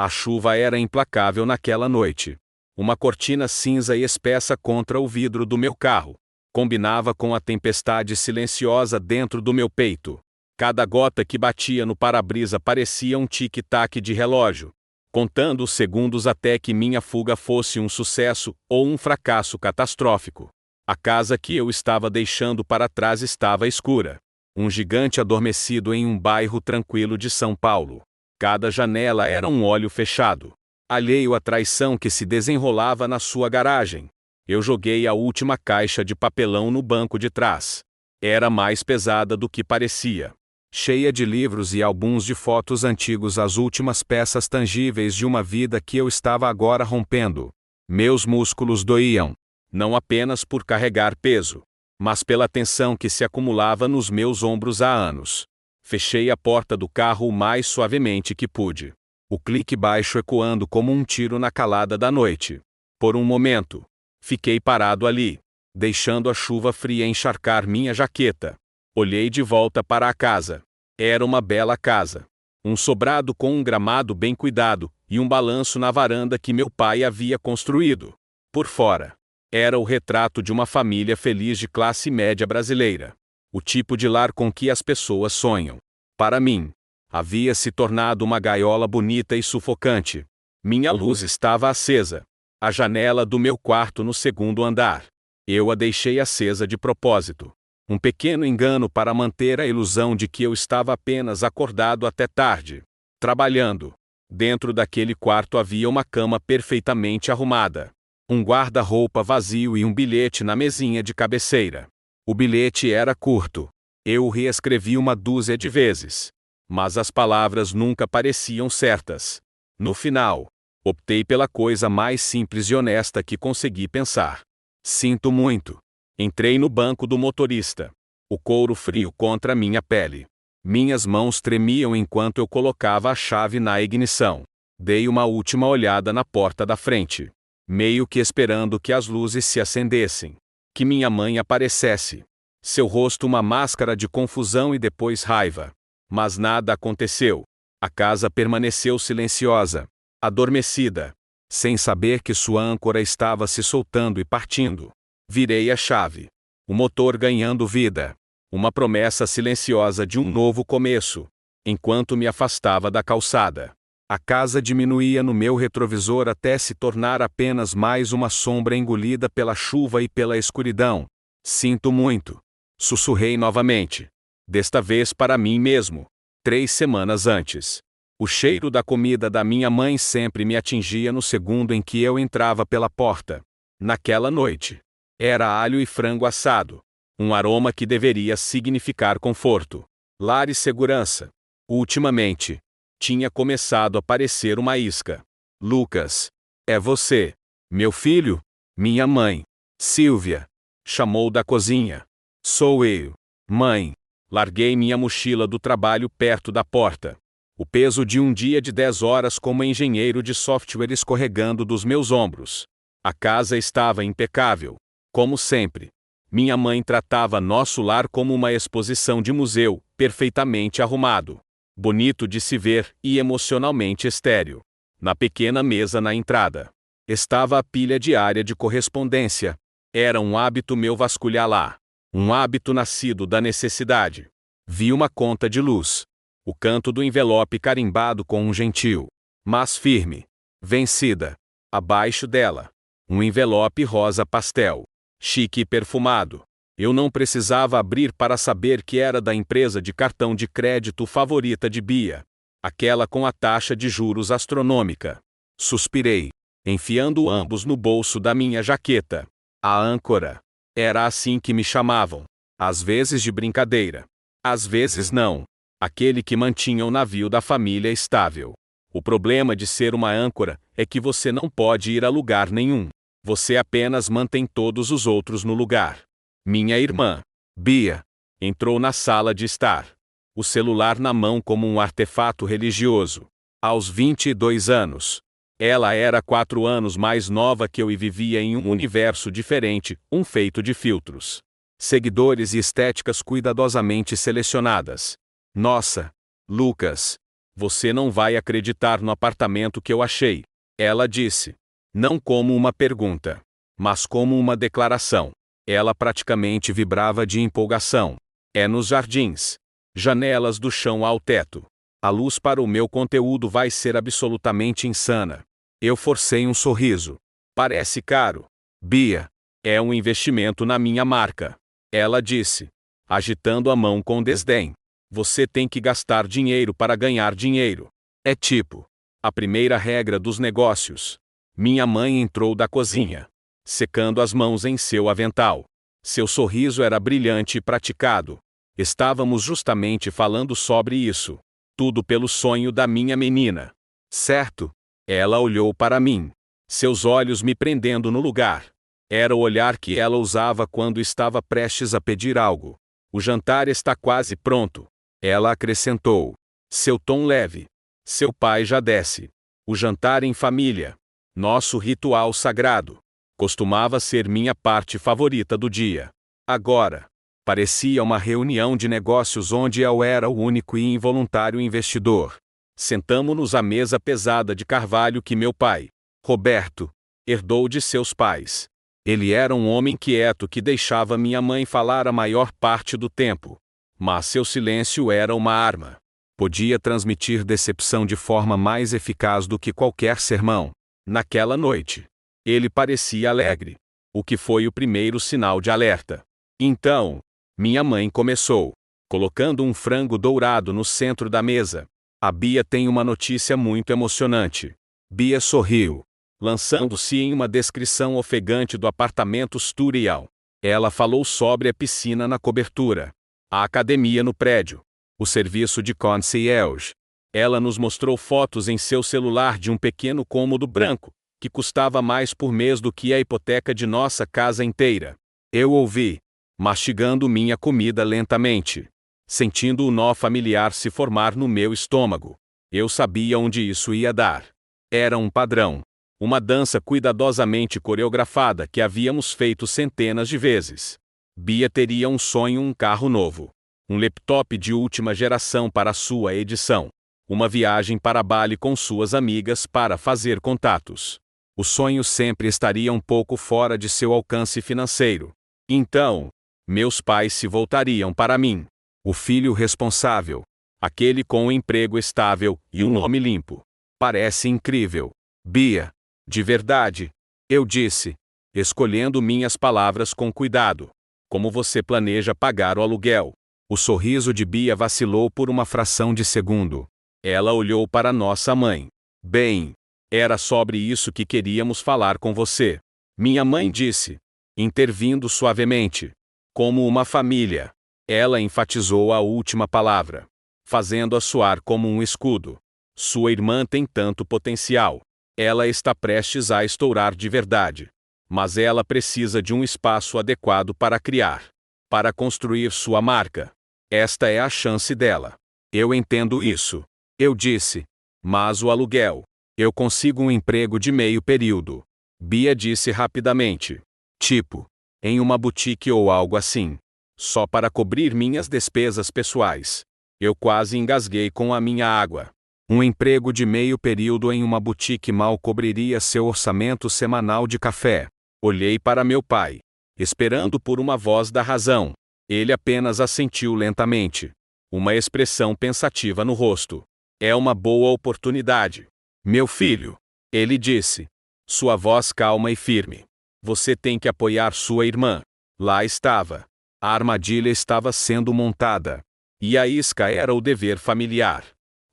A chuva era implacável naquela noite. Uma cortina cinza e espessa contra o vidro do meu carro combinava com a tempestade silenciosa dentro do meu peito. Cada gota que batia no para-brisa parecia um tic-tac de relógio, contando os segundos até que minha fuga fosse um sucesso ou um fracasso catastrófico. A casa que eu estava deixando para trás estava escura. Um gigante adormecido em um bairro tranquilo de São Paulo. Cada janela era um olho fechado, alheio à traição que se desenrolava na sua garagem. Eu joguei a última caixa de papelão no banco de trás. Era mais pesada do que parecia. Cheia de livros e álbuns de fotos antigos, as últimas peças tangíveis de uma vida que eu estava agora rompendo. Meus músculos doíam, não apenas por carregar peso, mas pela tensão que se acumulava nos meus ombros há anos. Fechei a porta do carro o mais suavemente que pude. O clique baixo ecoando como um tiro na calada da noite. Por um momento, fiquei parado ali, deixando a chuva fria encharcar minha jaqueta. Olhei de volta para a casa. Era uma bela casa. Um sobrado com um gramado bem cuidado e um balanço na varanda que meu pai havia construído. Por fora, era o retrato de uma família feliz de classe média brasileira. O tipo de lar com que as pessoas sonham. Para mim, havia se tornado uma gaiola bonita e sufocante. Minha luz estava acesa. A janela do meu quarto no segundo andar. Eu a deixei acesa de propósito. Um pequeno engano para manter a ilusão de que eu estava apenas acordado até tarde, trabalhando. Dentro daquele quarto havia uma cama perfeitamente arrumada, um guarda-roupa vazio e um bilhete na mesinha de cabeceira. O bilhete era curto. Eu o reescrevi uma dúzia de vezes, mas as palavras nunca pareciam certas. No final, optei pela coisa mais simples e honesta que consegui pensar. Sinto muito. Entrei no banco do motorista. O couro frio contra minha pele. Minhas mãos tremiam enquanto eu colocava a chave na ignição. Dei uma última olhada na porta da frente, meio que esperando que as luzes se acendessem, que minha mãe aparecesse. Seu rosto uma máscara de confusão e depois raiva. Mas nada aconteceu. A casa permaneceu silenciosa, adormecida, sem saber que sua âncora estava se soltando e partindo. Virei a chave. O motor ganhando vida. Uma promessa silenciosa de um novo começo. Enquanto me afastava da calçada, a casa diminuía no meu retrovisor até se tornar apenas mais uma sombra engolida pela chuva e pela escuridão. Sinto muito. Sussurrei novamente. Desta vez para mim mesmo. 3 semanas antes. O cheiro da comida da minha mãe sempre me atingia no segundo em que eu entrava pela porta. Naquela noite, era alho e frango assado. Um aroma que deveria significar conforto, lar e segurança. Ultimamente, tinha começado a parecer uma isca. Lucas, é você. Meu filho? Minha mãe. Silvia. Chamou da cozinha. Sou eu. Mãe. Larguei minha mochila do trabalho perto da porta. O peso de um dia de 10 horas como engenheiro de software escorregando dos meus ombros. A casa estava impecável. Como sempre. Minha mãe tratava nosso lar como uma exposição de museu, perfeitamente arrumado, bonito de se ver e emocionalmente estéril. Na pequena mesa na entrada, estava a pilha diária de correspondência. Era um hábito meu vasculhar lá. Um hábito nascido da necessidade. Vi uma conta de luz. O canto do envelope carimbado com um gentil, mas firme, vencida. Abaixo dela, um envelope rosa pastel. Chique e perfumado. Eu não precisava abrir para saber que era da empresa de cartão de crédito favorita de Bia. Aquela com a taxa de juros astronômica. Suspirei, enfiando ambos no bolso da minha jaqueta. A âncora. Era assim que me chamavam. Às vezes de brincadeira. Às vezes não. Aquele que mantinha o navio da família estável. O problema de ser uma âncora é que você não pode ir a lugar nenhum. Você apenas mantém todos os outros no lugar. Minha irmã, Bia, entrou na sala de estar. O celular na mão como um artefato religioso. Aos 22 anos. Ela era 4 anos mais nova que eu e vivia em um universo diferente, um feito de filtros. Seguidores e estéticas cuidadosamente selecionadas. Nossa, Lucas. Você não vai acreditar no apartamento que eu achei. Ela disse. Não como uma pergunta, mas como uma declaração. Ela praticamente vibrava de empolgação. É nos jardins. Janelas do chão ao teto. A luz para o meu conteúdo vai ser absolutamente insana. Eu forcei um sorriso. Parece caro. Bia. É um investimento na minha marca. Ela disse, agitando a mão com desdém. Você tem que gastar dinheiro para ganhar dinheiro. É tipo a primeira regra dos negócios. Minha mãe entrou da cozinha, secando as mãos em seu avental. Seu sorriso era brilhante e praticado. Estávamos justamente falando sobre isso. Tudo pelo sonho da minha menina. Certo? Ela olhou para mim. Seus olhos me prendendo no lugar. Era o olhar que ela usava quando estava prestes a pedir algo. O jantar está quase pronto. Ela acrescentou. Seu tom leve. Seu pai já desce. O jantar em família. Nosso ritual sagrado. Costumava ser minha parte favorita do dia. Agora, parecia uma reunião de negócios onde eu era o único e involuntário investidor. Sentamo-nos à mesa pesada de carvalho que meu pai, Roberto, herdou de seus pais. Ele era um homem quieto que deixava minha mãe falar a maior parte do tempo. Mas seu silêncio era uma arma. Podia transmitir decepção de forma mais eficaz do que qualquer sermão. Naquela noite, ele parecia alegre, o que foi o primeiro sinal de alerta. Então, minha mãe começou, colocando um frango dourado no centro da mesa. A Bia tem uma notícia muito emocionante. Bia sorriu, lançando-se em uma descrição ofegante do apartamento Sturial. Ela falou sobre a piscina na cobertura, a academia no prédio, o serviço de concierge. Ela nos mostrou fotos em seu celular de um pequeno cômodo branco, que custava mais por mês do que a hipoteca de nossa casa inteira. Eu ouvi, mastigando minha comida lentamente, sentindo o nó familiar se formar no meu estômago. Eu sabia onde isso ia dar. Era um padrão. Uma dança cuidadosamente coreografada que havíamos feito centenas de vezes. Bia teria um sonho, um carro novo. Um laptop de última geração para sua edição. Uma viagem para Bali com suas amigas para fazer contatos. O sonho sempre estaria um pouco fora de seu alcance financeiro. Então, meus pais se voltariam para mim. O filho responsável. Aquele com um emprego estável e um nome limpo. Parece incrível. Bia. De verdade. Eu disse, escolhendo minhas palavras com cuidado. Como você planeja pagar o aluguel? O sorriso de Bia vacilou por uma fração de segundo. Ela olhou para nossa mãe. Bem, era sobre isso que queríamos falar com você. Minha mãe disse, intervindo suavemente. Como uma família. Ela enfatizou a última palavra, fazendo-a soar como um escudo. Sua irmã tem tanto potencial. Ela está prestes a estourar de verdade. Mas ela precisa de um espaço adequado para criar. Para construir sua marca. Esta é a chance dela. Eu entendo isso. Eu disse. Mas o aluguel. Eu consigo um emprego de meio período. Bia disse rapidamente. Tipo, em uma boutique ou algo assim. Só para cobrir minhas despesas pessoais. Eu quase engasguei com a minha água. Um emprego de meio período em uma boutique mal cobriria seu orçamento semanal de café. Olhei para meu pai, esperando por uma voz da razão. Ele apenas assentiu lentamente. Uma expressão pensativa no rosto. É uma boa oportunidade. Meu filho, ele disse. Sua voz calma e firme. Você tem que apoiar sua irmã. Lá estava. A armadilha estava sendo montada. E a isca era o dever familiar.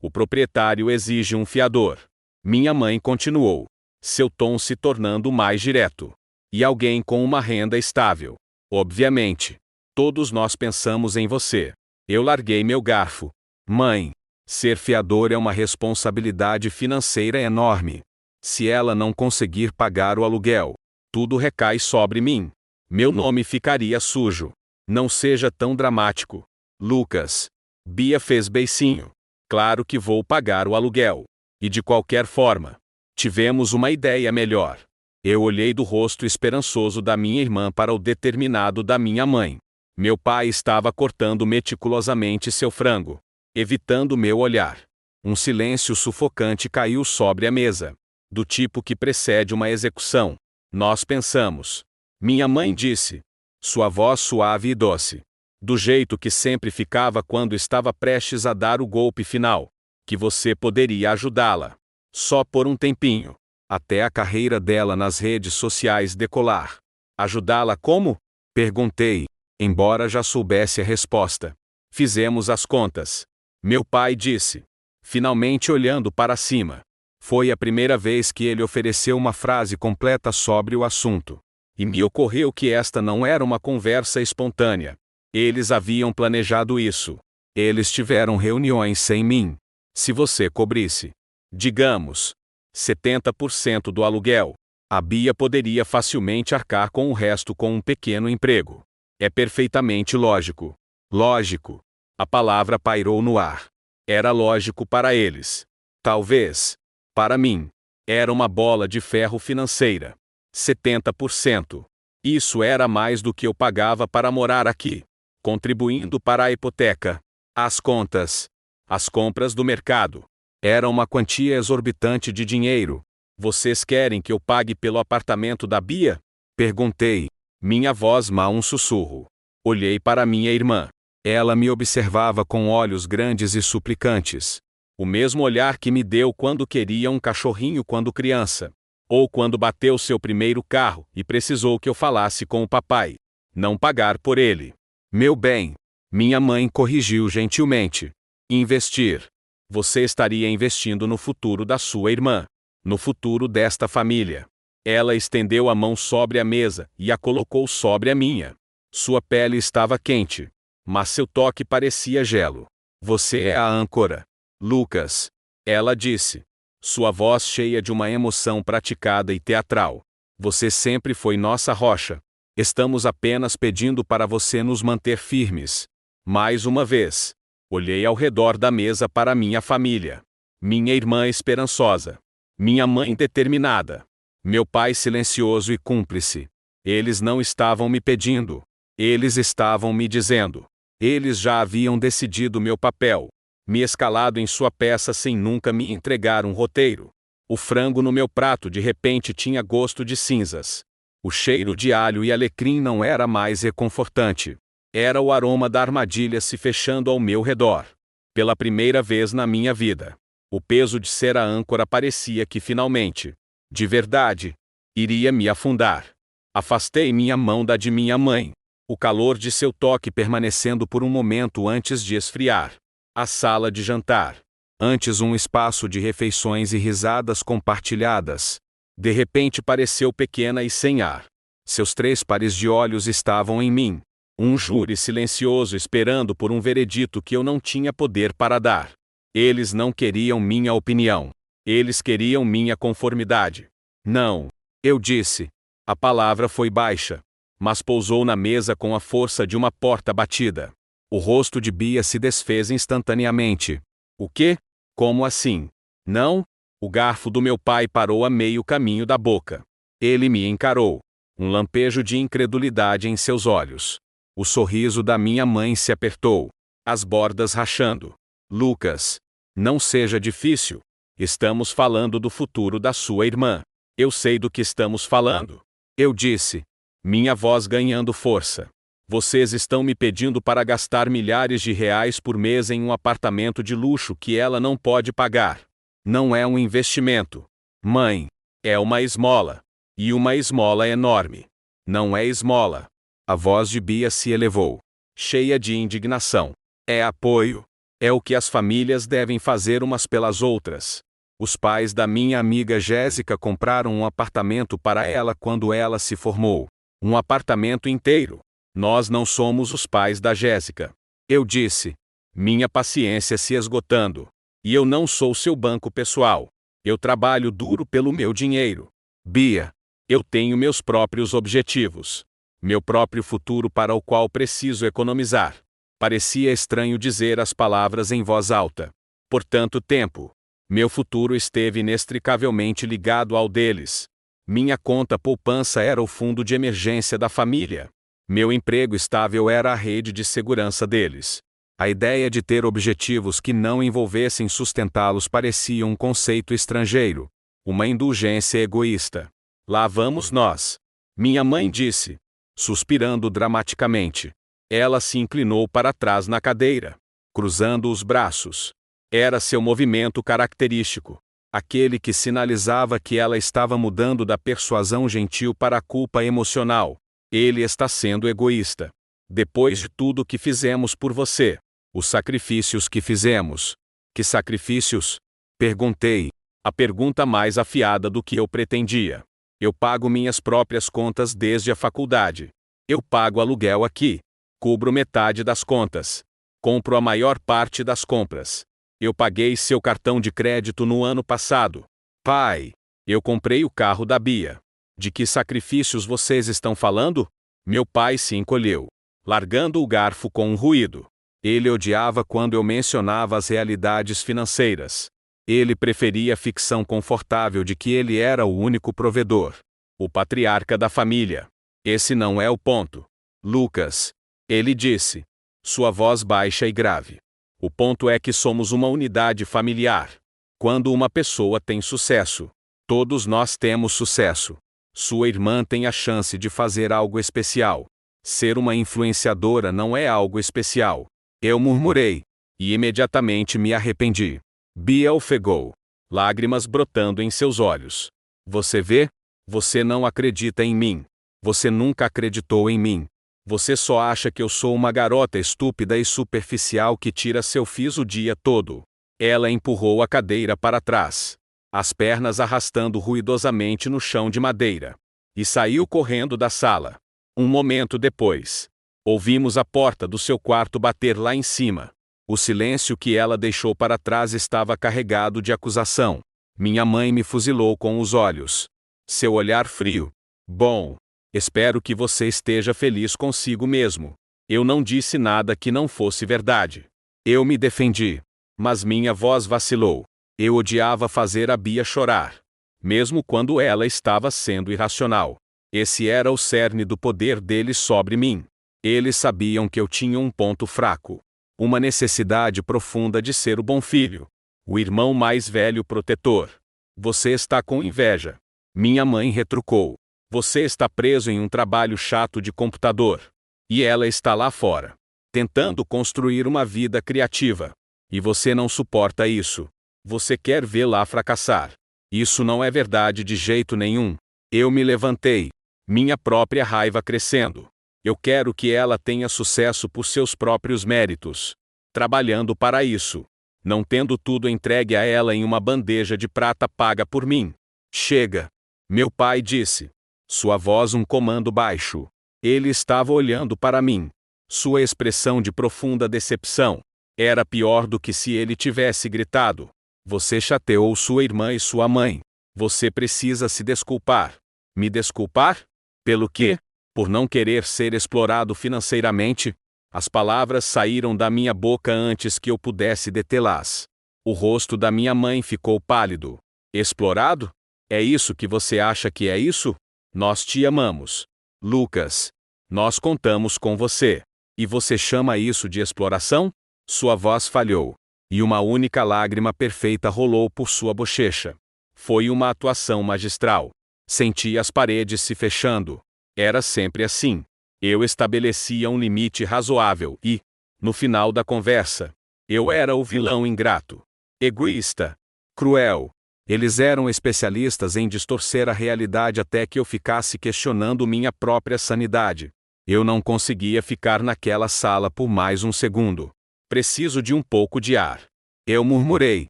O proprietário exige um fiador. Minha mãe continuou, seu tom se tornando mais direto. E alguém com uma renda estável. Obviamente. Todos nós pensamos em você. Eu larguei meu garfo. Mãe, ser fiador é uma responsabilidade financeira enorme. Se ela não conseguir pagar o aluguel, tudo recai sobre mim. Meu nome ficaria sujo. Não seja tão dramático. Lucas. Bia fez beicinho. Claro que vou pagar o aluguel. E de qualquer forma, tivemos uma ideia melhor. Eu olhei do rosto esperançoso da minha irmã para o determinado da minha mãe. Meu pai estava cortando meticulosamente seu frango, evitando meu olhar. Um silêncio sufocante caiu sobre a mesa. Do tipo que precede uma execução. Nós pensamos. Minha mãe disse. Sua voz suave e doce. Do jeito que sempre ficava quando estava prestes a dar o golpe final. Que você poderia ajudá-la. Só por um tempinho. Até a carreira dela nas redes sociais decolar. Ajudá-la como? Perguntei, embora já soubesse a resposta. Fizemos as contas. Meu pai disse. Finalmente olhando para cima. Foi a primeira vez que ele ofereceu uma frase completa sobre o assunto. E me ocorreu que esta não era uma conversa espontânea. Eles haviam planejado isso. Eles tiveram reuniões sem mim. Se você cobrisse, digamos, 70% do aluguel, a Bia poderia facilmente arcar com o resto com um pequeno emprego. É perfeitamente lógico. Lógico. A palavra pairou no ar. Era lógico para eles. Talvez. Para mim. Era uma bola de ferro financeira. 70%. Isso era mais do que eu pagava para morar aqui. Contribuindo para a hipoteca. As contas. As compras do mercado. Era uma quantia exorbitante de dinheiro. Vocês querem que eu pague pelo apartamento da Bia? Perguntei. Minha voz mal um sussurro. Olhei para minha irmã. Ela me observava com olhos grandes e suplicantes. O mesmo olhar que me deu quando queria um cachorrinho quando criança. Ou quando bateu seu primeiro carro e precisou que eu falasse com o papai. Não pagar por ele. Meu bem. Minha mãe corrigiu gentilmente. Investir. Você estaria investindo no futuro da sua irmã. No futuro desta família. Ela estendeu a mão sobre a mesa e a colocou sobre a minha. Sua pele estava quente. Mas seu toque parecia gelo. Você é a âncora. Lucas. Ela disse. Sua voz cheia de uma emoção praticada e teatral. Você sempre foi nossa rocha. Estamos apenas pedindo para você nos manter firmes. Mais uma vez. Olhei ao redor da mesa para minha família. Minha irmã esperançosa. Minha mãe determinada. Meu pai silencioso e cúmplice. Eles não estavam me pedindo. Eles estavam me dizendo. Eles já haviam decidido meu papel. Me escalado em sua peça sem nunca me entregar um roteiro. O frango no meu prato de repente tinha gosto de cinzas. O cheiro de alho e alecrim não era mais reconfortante. Era o aroma da armadilha se fechando ao meu redor. Pela primeira vez na minha vida. O peso de ser a âncora parecia que finalmente, de verdade, iria me afundar. Afastei minha mão da de minha mãe. O calor de seu toque permanecendo por um momento antes de esfriar. A sala de jantar. Antes um espaço de refeições e risadas compartilhadas. De repente pareceu pequena e sem ar. Seus 3 pares de olhos estavam em mim. Um júri silencioso esperando por um veredito que eu não tinha poder para dar. Eles não queriam minha opinião. Eles queriam minha conformidade. Não. Eu disse. A palavra foi baixa. Mas pousou na mesa com a força de uma porta batida. O rosto de Bia se desfez instantaneamente. O quê? Como assim? Não? O garfo do meu pai parou a meio caminho da boca. Ele me encarou. Um lampejo de incredulidade em seus olhos. O sorriso da minha mãe se apertou. As bordas rachando. Lucas. Não seja difícil. Estamos falando do futuro da sua irmã. Eu sei do que estamos falando. Eu disse. Minha voz ganhando força. Vocês estão me pedindo para gastar milhares de reais por mês em um apartamento de luxo que ela não pode pagar. Não é um investimento. Mãe. É uma esmola. E uma esmola enorme. Não é esmola. A voz de Bia se elevou. Cheia de indignação. É apoio. É o que as famílias devem fazer umas pelas outras. Os pais da minha amiga Jéssica compraram um apartamento para ela quando ela se formou. Um apartamento inteiro. Nós não somos os pais da Jéssica. Eu disse. Minha paciência se esgotando. E eu não sou seu banco pessoal. Eu trabalho duro pelo meu dinheiro. Bia. Eu tenho meus próprios objetivos. Meu próprio futuro para o qual preciso economizar. Parecia estranho dizer as palavras em voz alta. Por tanto tempo. Meu futuro esteve inextricavelmente ligado ao deles. Minha conta poupança era o fundo de emergência da família. Meu emprego estável era a rede de segurança deles. A ideia de ter objetivos que não envolvessem sustentá-los parecia um conceito estrangeiro, uma indulgência egoísta. Lá vamos nós. Minha mãe disse, suspirando dramaticamente. Ela se inclinou para trás na cadeira, cruzando os braços. Era seu movimento característico, aquele que sinalizava que ela estava mudando da persuasão gentil para a culpa emocional. Ele está sendo egoísta. Depois de tudo que fizemos por você, os sacrifícios que fizemos. Que sacrifícios? Perguntei, a pergunta mais afiada do que eu pretendia. Eu pago minhas próprias contas desde a faculdade. Eu pago aluguel aqui. Cubro metade das contas. Compro a maior parte das compras. Eu paguei seu cartão de crédito no ano passado. Pai, eu comprei o carro da Bia. De que sacrifícios vocês estão falando? Meu pai se encolheu, largando o garfo com um ruído. Ele odiava quando eu mencionava as realidades financeiras. Ele preferia a ficção confortável de que ele era o único provedor, o patriarca da família. Esse não é o ponto, Lucas. Ele disse, sua voz baixa e grave. O ponto é que somos uma unidade familiar. Quando uma pessoa tem sucesso, todos nós temos sucesso. Sua irmã tem a chance de fazer algo especial. Ser uma influenciadora não é algo especial. Eu murmurei, e imediatamente me arrependi. Bia ofegou, lágrimas brotando em seus olhos. Você vê? Você não acredita em mim. Você nunca acreditou em mim. Você só acha que eu sou uma garota estúpida e superficial que tira seu fis o dia todo. Ela empurrou a cadeira para trás, as pernas arrastando ruidosamente no chão de madeira, e saiu correndo da sala. Um momento depois, ouvimos a porta do seu quarto bater lá em cima. O silêncio que ela deixou para trás estava carregado de acusação. Minha mãe me fuzilou com os olhos. Seu olhar frio. Bom, espero que você esteja feliz consigo mesmo. Eu não disse nada que não fosse verdade. Eu me defendi, mas minha voz vacilou. Eu odiava fazer a Bia chorar, mesmo quando ela estava sendo irracional. Esse era o cerne do poder deles sobre mim. Eles sabiam que eu tinha um ponto fraco, uma necessidade profunda de ser o bom filho, o irmão mais velho protetor. Você está com inveja. Minha mãe retrucou. Você está preso em um trabalho chato de computador. E ela está lá fora, tentando construir uma vida criativa. E você não suporta isso. Você quer vê-la fracassar. Isso não é verdade de jeito nenhum. Eu me levantei, minha própria raiva crescendo. Eu quero que ela tenha sucesso por seus próprios méritos, trabalhando para isso, não tendo tudo entregue a ela em uma bandeja de prata paga por mim. Chega! Meu pai disse. Sua voz um comando baixo. Ele estava olhando para mim. Sua expressão de profunda decepção era pior do que se ele tivesse gritado. Você chateou sua irmã e sua mãe. Você precisa se desculpar. Me desculpar? Pelo quê? Por não querer ser explorado financeiramente? As palavras saíram da minha boca antes que eu pudesse detê-las. O rosto da minha mãe ficou pálido. Explorado? É isso que você acha que é isso? Nós te amamos, Lucas. Nós contamos com você. E você chama isso de exploração? Sua voz falhou, e uma única lágrima perfeita rolou por sua bochecha. Foi uma atuação magistral. Senti as paredes se fechando. Era sempre assim. Eu estabelecia um limite razoável e, no final da conversa, eu era o vilão ingrato, egoísta, cruel. Eles eram especialistas em distorcer a realidade até que eu ficasse questionando minha própria sanidade. Eu não conseguia ficar naquela sala por mais um segundo. Preciso de um pouco de ar. Eu murmurei,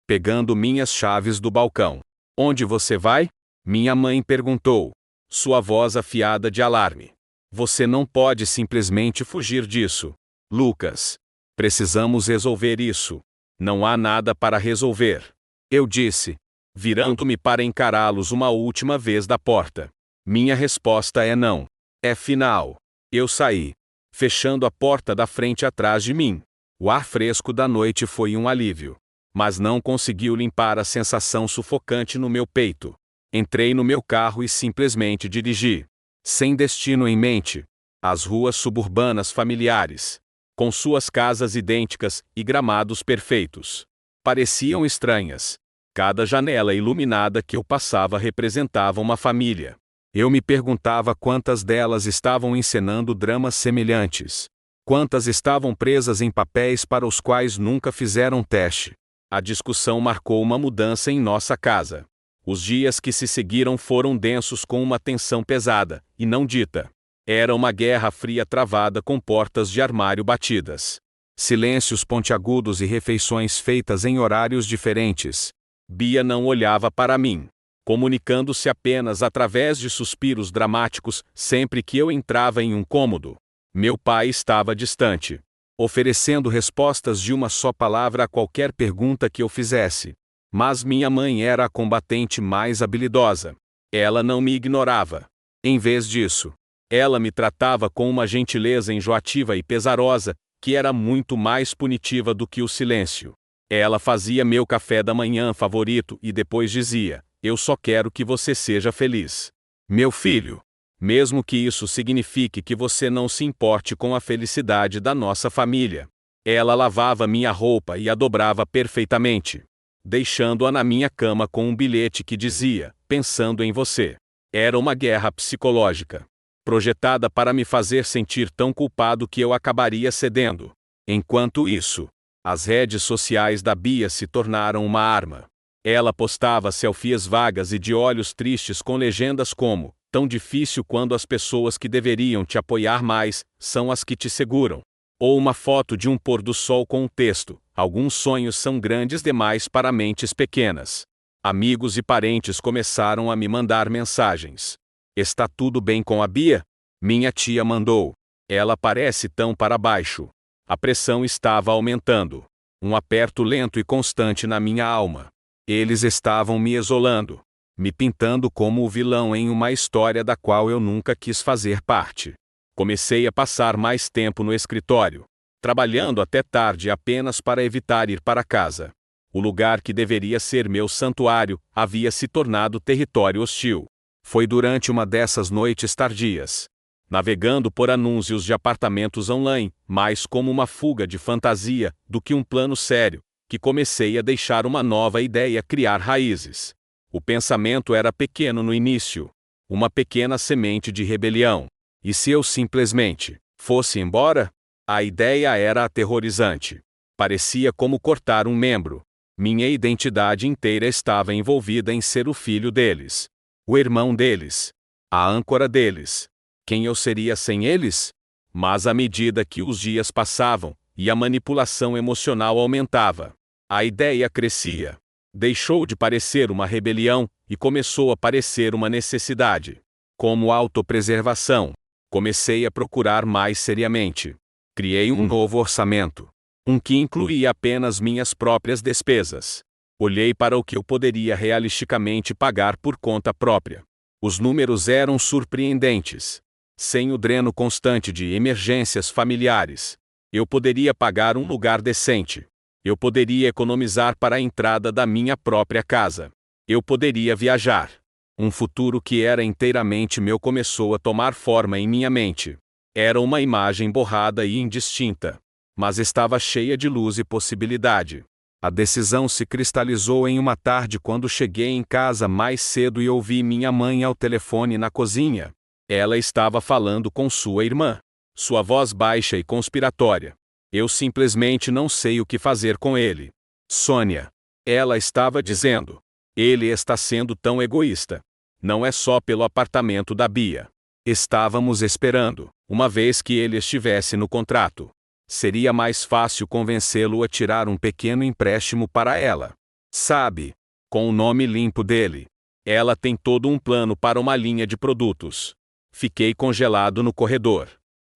pegando minhas chaves do balcão. Onde você vai? Minha mãe perguntou, sua voz afiada de alarme. Você não pode simplesmente fugir disso, Lucas. Precisamos resolver isso. Não há nada para resolver. Eu disse, virando-me para encará-los uma última vez da porta. Minha resposta é não. É final. Eu saí, fechando a porta da frente atrás de mim. O ar fresco da noite foi um alívio, mas não conseguiu limpar a sensação sufocante no meu peito. Entrei no meu carro e simplesmente dirigi, sem destino em mente, as ruas suburbanas familiares. com suas casas idênticas e gramados perfeitos. Pareciam estranhas. Cada janela iluminada que eu passava representava uma família. Eu me perguntava quantas delas estavam encenando dramas semelhantes. Quantas estavam presas em papéis para os quais nunca fizeram teste. A discussão marcou uma mudança em nossa casa. Os dias que se seguiram foram densos com uma tensão pesada, e não dita. Era uma guerra fria travada com portas de armário batidas. Silêncios pontiagudos e refeições feitas em horários diferentes. Bia não olhava para mim, comunicando-se apenas através de suspiros dramáticos sempre que eu entrava em um cômodo. Meu pai estava distante, oferecendo respostas de uma só palavra a qualquer pergunta que eu fizesse. Mas minha mãe era a combatente mais habilidosa. Ela não me ignorava. Em vez disso, ela me tratava com uma gentileza enjoativa e pesarosa, que era muito mais punitiva do que o silêncio. Ela fazia meu café da manhã favorito e depois dizia: "Eu só quero que você seja feliz. Meu filho. Mesmo que isso signifique que você não se importe com a felicidade da nossa família." Ela lavava minha roupa e a dobrava perfeitamente, deixando-a na minha cama com um bilhete que dizia: "Pensando em você." Era uma guerra psicológica, projetada para me fazer sentir tão culpado que eu acabaria cedendo. Enquanto isso, as redes sociais da Bia se tornaram uma arma. Ela postava selfies vagas e de olhos tristes com legendas como: "Tão difícil quando as pessoas que deveriam te apoiar mais são as que te seguram." Ou uma foto de um pôr do sol com o texto: "Alguns sonhos são grandes demais para mentes pequenas." Amigos e parentes começaram a me mandar mensagens. "Está tudo bem com a Bia? Minha tia mandou. Ela parece tão para baixo." A pressão estava aumentando. Um aperto lento e constante na minha alma. Eles estavam me isolando, me pintando como o vilão em uma história da qual eu nunca quis fazer parte. Comecei a passar mais tempo no escritório, trabalhando até tarde apenas para evitar ir para casa. O lugar que deveria ser meu santuário havia se tornado território hostil. Foi durante uma dessas noites tardias, navegando por anúncios de apartamentos online, mais como uma fuga de fantasia do que um plano sério, que comecei a deixar uma nova ideia criar raízes. O pensamento era pequeno no início, uma pequena semente de rebelião. E se eu simplesmente fosse embora? A ideia era aterrorizante. Parecia como cortar um membro. Minha identidade inteira estava envolvida em ser o filho deles, o irmão deles, a âncora deles. Quem eu seria sem eles? Mas à medida que os dias passavam, e a manipulação emocional aumentava, a ideia crescia. Deixou de parecer uma rebelião, e começou a parecer uma necessidade. Como autopreservação, comecei a procurar mais seriamente. Criei um novo orçamento. Um que incluía apenas minhas próprias despesas. Olhei para o que eu poderia realisticamente pagar por conta própria. Os números eram surpreendentes. Sem o dreno constante de emergências familiares, eu poderia pagar um lugar decente. Eu poderia economizar para a entrada da minha própria casa. Eu poderia viajar. Um futuro que era inteiramente meu começou a tomar forma em minha mente. Era uma imagem borrada e indistinta, mas estava cheia de luz e possibilidade. A decisão se cristalizou em uma tarde quando cheguei em casa mais cedo e ouvi minha mãe ao telefone na cozinha. Ela estava falando com sua irmã. Sua voz baixa e conspiratória. "Eu simplesmente não sei o que fazer com ele. Sônia." Ela estava dizendo. "Ele está sendo tão egoísta. Não é só pelo apartamento da Bia. Estávamos esperando, uma vez que ele estivesse no contrato. Seria mais fácil convencê-lo a tirar um pequeno empréstimo para ela. Sabe? Com o nome limpo dele. Ela tem todo um plano para uma linha de produtos." Fiquei congelado no corredor.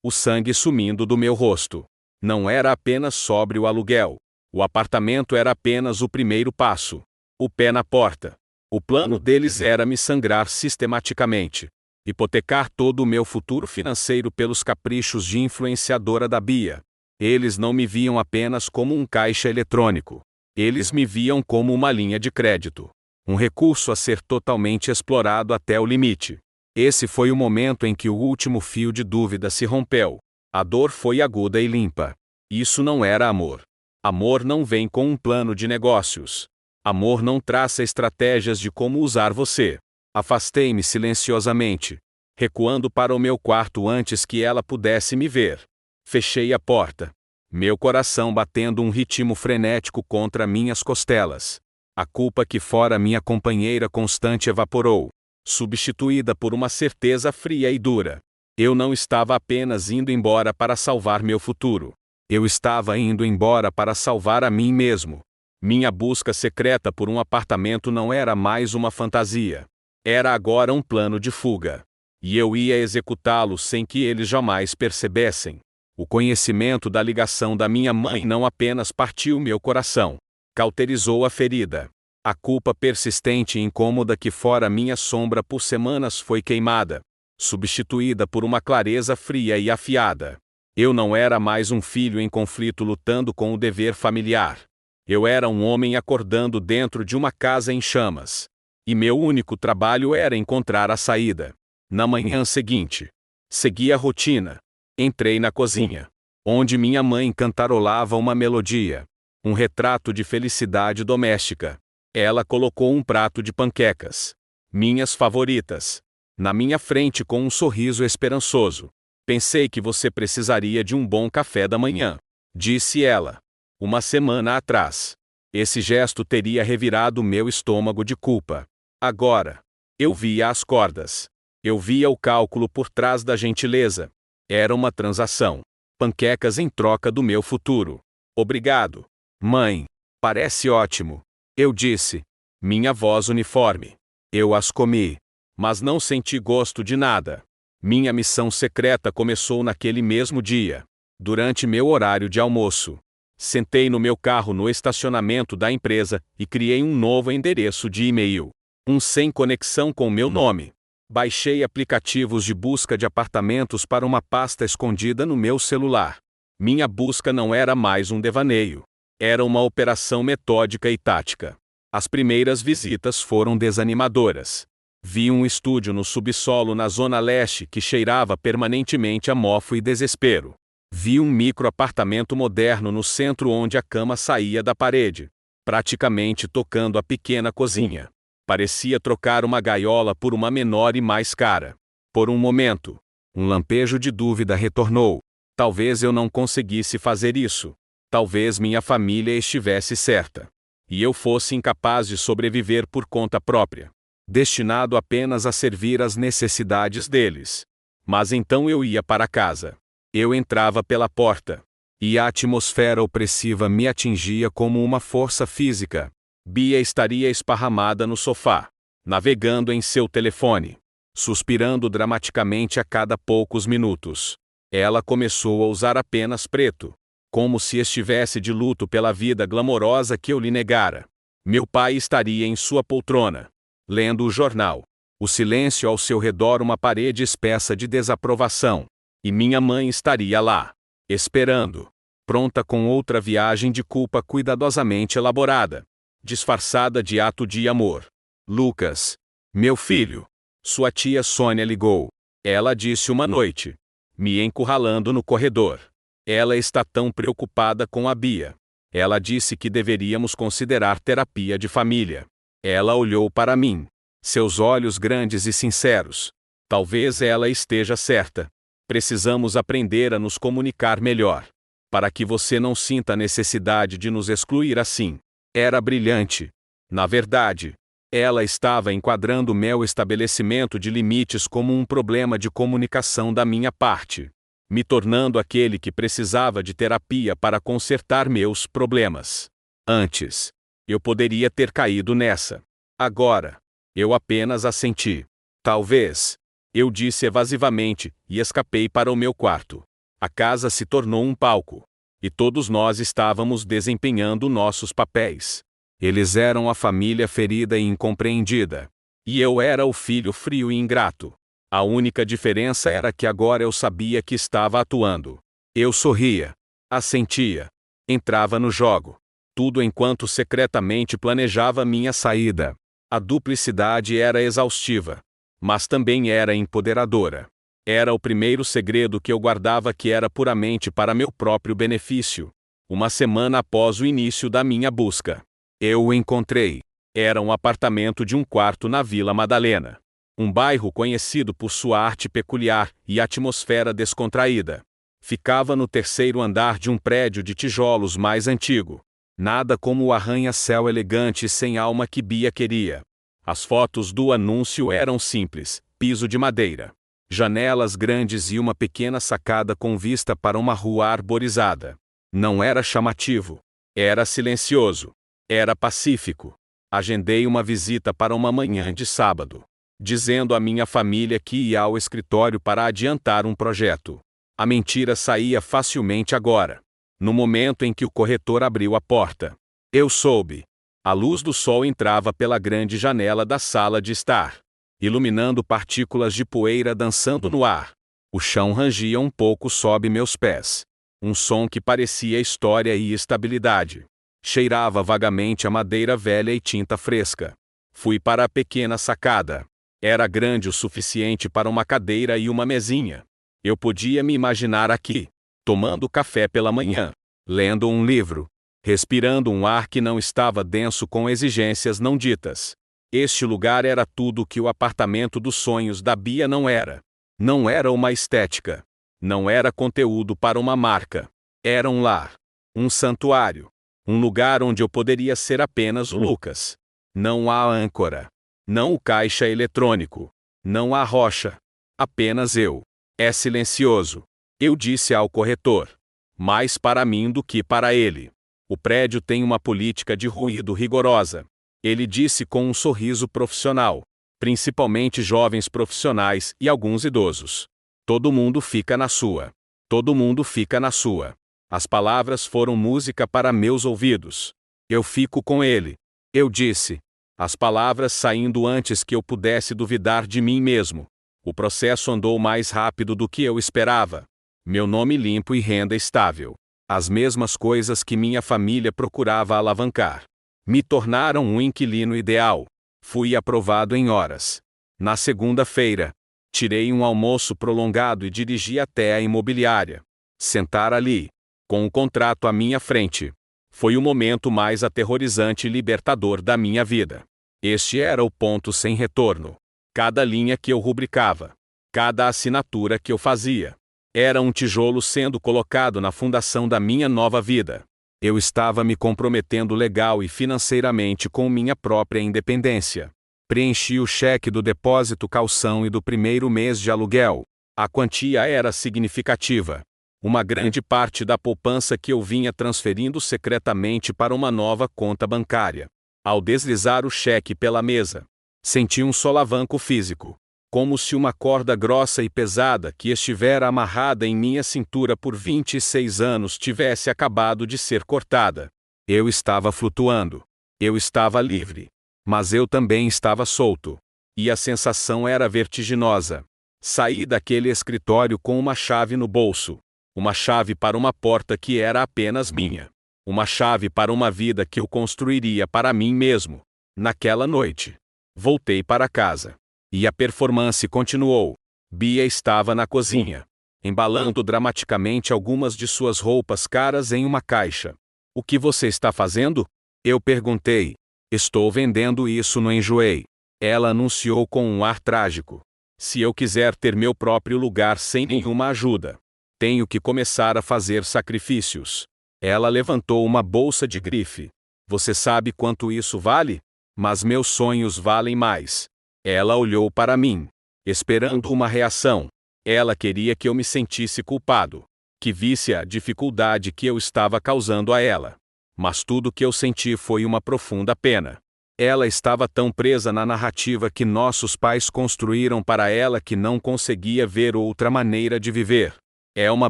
O sangue sumindo do meu rosto. Não era apenas sobre o aluguel. O apartamento era apenas o primeiro passo. O pé na porta. O plano deles era me sangrar sistematicamente. Hipotecar todo o meu futuro financeiro pelos caprichos de influenciadora da Bia. Eles não me viam apenas como um caixa eletrônico. Eles me viam como uma linha de crédito. Um recurso a ser totalmente explorado até o limite. Esse foi o momento em que o último fio de dúvida se rompeu. A dor foi aguda e limpa. Isso não era amor. Amor não vem com um plano de negócios. Amor não traça estratégias de como usar você. Afastei-me silenciosamente, recuando para o meu quarto antes que ela pudesse me ver. Fechei a porta, meu coração batendo um ritmo frenético contra minhas costelas. A culpa que fora minha companheira constante evaporou, substituída por uma certeza fria e dura. Eu não estava apenas indo embora para salvar meu futuro. Eu estava indo embora para salvar a mim mesmo. Minha busca secreta por um apartamento não era mais uma fantasia. Era agora um plano de fuga. E eu ia executá-lo sem que eles jamais percebessem. O conhecimento da ligação da minha mãe não apenas partiu meu coração, cauterizou a ferida. A culpa persistente e incômoda que fora minha sombra por semanas foi queimada, substituída por uma clareza fria e afiada. Eu não era mais um filho em conflito lutando com o dever familiar. Eu era um homem acordando dentro de uma casa em chamas. E meu único trabalho era encontrar a saída. Na manhã seguinte, segui a rotina. Entrei na cozinha, onde minha mãe cantarolava uma melodia, um retrato de felicidade doméstica. Ela colocou um prato de panquecas, minhas favoritas, na minha frente com um sorriso esperançoso. Pensei que você precisaria de um bom café da manhã, disse ela. Uma semana atrás, esse gesto teria revirado meu estômago de culpa. Agora, eu via as cordas. Eu via o cálculo por trás da gentileza. Era uma transação. Panquecas em troca do meu futuro. Obrigado, mãe. Parece ótimo. Eu disse. Minha voz uniforme. Eu as comi. Mas não senti gosto de nada. Minha missão secreta começou naquele mesmo dia. Durante meu horário de almoço. Sentei no meu carro no estacionamento da empresa e criei um novo endereço de e-mail. Um sem conexão com meu nome. Baixei aplicativos de busca de apartamentos para uma pasta escondida no meu celular. Minha busca não era mais um devaneio. Era uma operação metódica e tática. As primeiras visitas foram desanimadoras. Vi um estúdio no subsolo na zona leste que cheirava permanentemente a mofo e desespero. Vi um micro-apartamento moderno no centro onde a cama saía da parede, praticamente tocando a pequena cozinha. Parecia trocar uma gaiola por uma menor e mais cara. Por um momento, um lampejo de dúvida retornou. Talvez eu não conseguisse fazer isso. Talvez minha família estivesse certa. E eu fosse incapaz de sobreviver por conta própria, destinado apenas a servir às necessidades deles. Mas então eu ia para casa. Eu entrava pela porta. E a atmosfera opressiva me atingia como uma força física. Bia estaria esparramada no sofá, navegando em seu telefone, suspirando dramaticamente a cada poucos minutos. Ela começou a usar apenas preto, como se estivesse de luto pela vida glamourosa que eu lhe negara. Meu pai estaria em sua poltrona, lendo o jornal. O silêncio ao seu redor uma parede espessa de desaprovação. E minha mãe estaria lá, esperando, pronta com outra viagem de culpa cuidadosamente elaborada, disfarçada de ato de amor. Lucas, meu filho. Sua tia Sônia ligou. Ela disse uma noite, me encurralando no corredor. Ela está tão preocupada com a Bia. Ela disse que deveríamos considerar terapia de família. Ela olhou para mim, seus olhos grandes e sinceros. Talvez ela esteja certa. Precisamos aprender a nos comunicar melhor, para que você não sinta a necessidade de nos excluir assim. Era brilhante. Na verdade, ela estava enquadrando meu estabelecimento de limites como um problema de comunicação da minha parte, me tornando aquele que precisava de terapia para consertar meus problemas. Antes, eu poderia ter caído nessa. Agora, eu apenas assenti. Talvez, eu disse evasivamente e escapei para o meu quarto. A casa se tornou um palco. E todos nós estávamos desempenhando nossos papéis. Eles eram a família ferida e incompreendida. E eu era o filho frio e ingrato. A única diferença era que agora eu sabia que estava atuando. Eu sorria, assentia, entrava no jogo. Tudo enquanto secretamente planejava minha saída. A duplicidade era exaustiva, mas também era empoderadora. Era o primeiro segredo que eu guardava, que era puramente para meu próprio benefício. Uma semana após o início da minha busca, eu o encontrei. Era um apartamento de um quarto na Vila Madalena. Um bairro conhecido por sua arte peculiar e atmosfera descontraída. Ficava no terceiro andar de um prédio de tijolos mais antigo. Nada como o arranha-céu elegante e sem alma que Bia queria. As fotos do anúncio eram simples: piso de madeira, janelas grandes e uma pequena sacada com vista para uma rua arborizada. Não era chamativo. Era silencioso. Era pacífico. Agendei uma visita para uma manhã de sábado, dizendo à minha família que ia ao escritório para adiantar um projeto. A mentira saía facilmente agora. No momento em que o corretor abriu a porta, eu soube. A luz do sol entrava pela grande janela da sala de estar, iluminando partículas de poeira dançando no ar. O chão rangia um pouco sob meus pés. Um som que parecia história e estabilidade. Cheirava vagamente a madeira velha e tinta fresca. Fui para a pequena sacada. Era grande o suficiente para uma cadeira e uma mesinha. Eu podia me imaginar aqui, tomando café pela manhã, lendo um livro, respirando um ar que não estava denso com exigências não ditas. Este lugar era tudo o que o apartamento dos sonhos da Bia não era. Não era uma estética. Não era conteúdo para uma marca. Era um lar. Um santuário. Um lugar onde eu poderia ser apenas o Lucas. Não a âncora. Não o caixa eletrônico. Não a rocha. Apenas eu. É silencioso, eu disse ao corretor. Mais para mim do que para ele. O prédio tem uma política de ruído rigorosa. Ele disse com um sorriso profissional. Principalmente jovens profissionais e alguns idosos. Todo mundo fica na sua. Todo mundo fica na sua. As palavras foram música para meus ouvidos. Eu fico com ele. Eu disse. As palavras saindo antes que eu pudesse duvidar de mim mesmo. O processo andou mais rápido do que eu esperava. Meu nome limpo e renda estável. As mesmas coisas que minha família procurava alavancar. Me tornaram um inquilino ideal. Fui aprovado em horas. Na segunda-feira, tirei um almoço prolongado e dirigi até a imobiliária. Sentar ali, com o contrato à minha frente, foi o momento mais aterrorizante e libertador da minha vida. Este era o ponto sem retorno. Cada linha que eu rubricava, cada assinatura que eu fazia, era um tijolo sendo colocado na fundação da minha nova vida. Eu estava me comprometendo legal e financeiramente com minha própria independência. Preenchi o cheque do depósito calção e do primeiro mês de aluguel. A quantia era significativa. Uma grande parte da poupança que eu vinha transferindo secretamente para uma nova conta bancária. Ao deslizar o cheque pela mesa, senti um solavanco físico, como se uma corda grossa e pesada que estivera amarrada em minha cintura por 26 anos tivesse acabado de ser cortada. Eu estava flutuando. Eu estava livre. Mas eu também estava solto. E a sensação era vertiginosa. Saí daquele escritório com uma chave no bolso. Uma chave para uma porta que era apenas minha. Uma chave para uma vida que eu construiria para mim mesmo. Naquela noite, voltei para casa. E a performance continuou. Bia estava na cozinha, embalando dramaticamente algumas de suas roupas caras em uma caixa. O que você está fazendo? Eu perguntei. Estou vendendo isso no Enjoei. Ela anunciou com um ar trágico. Se eu quiser ter meu próprio lugar sem nenhuma ajuda, tenho que começar a fazer sacrifícios. Ela levantou uma bolsa de grife. Você sabe quanto isso vale? Mas meus sonhos valem mais. Ela olhou para mim, esperando uma reação. Ela queria que eu me sentisse culpado, que visse a dificuldade que eu estava causando a ela. Mas tudo que eu senti foi uma profunda pena. Ela estava tão presa na narrativa que nossos pais construíram para ela que não conseguia ver outra maneira de viver. É uma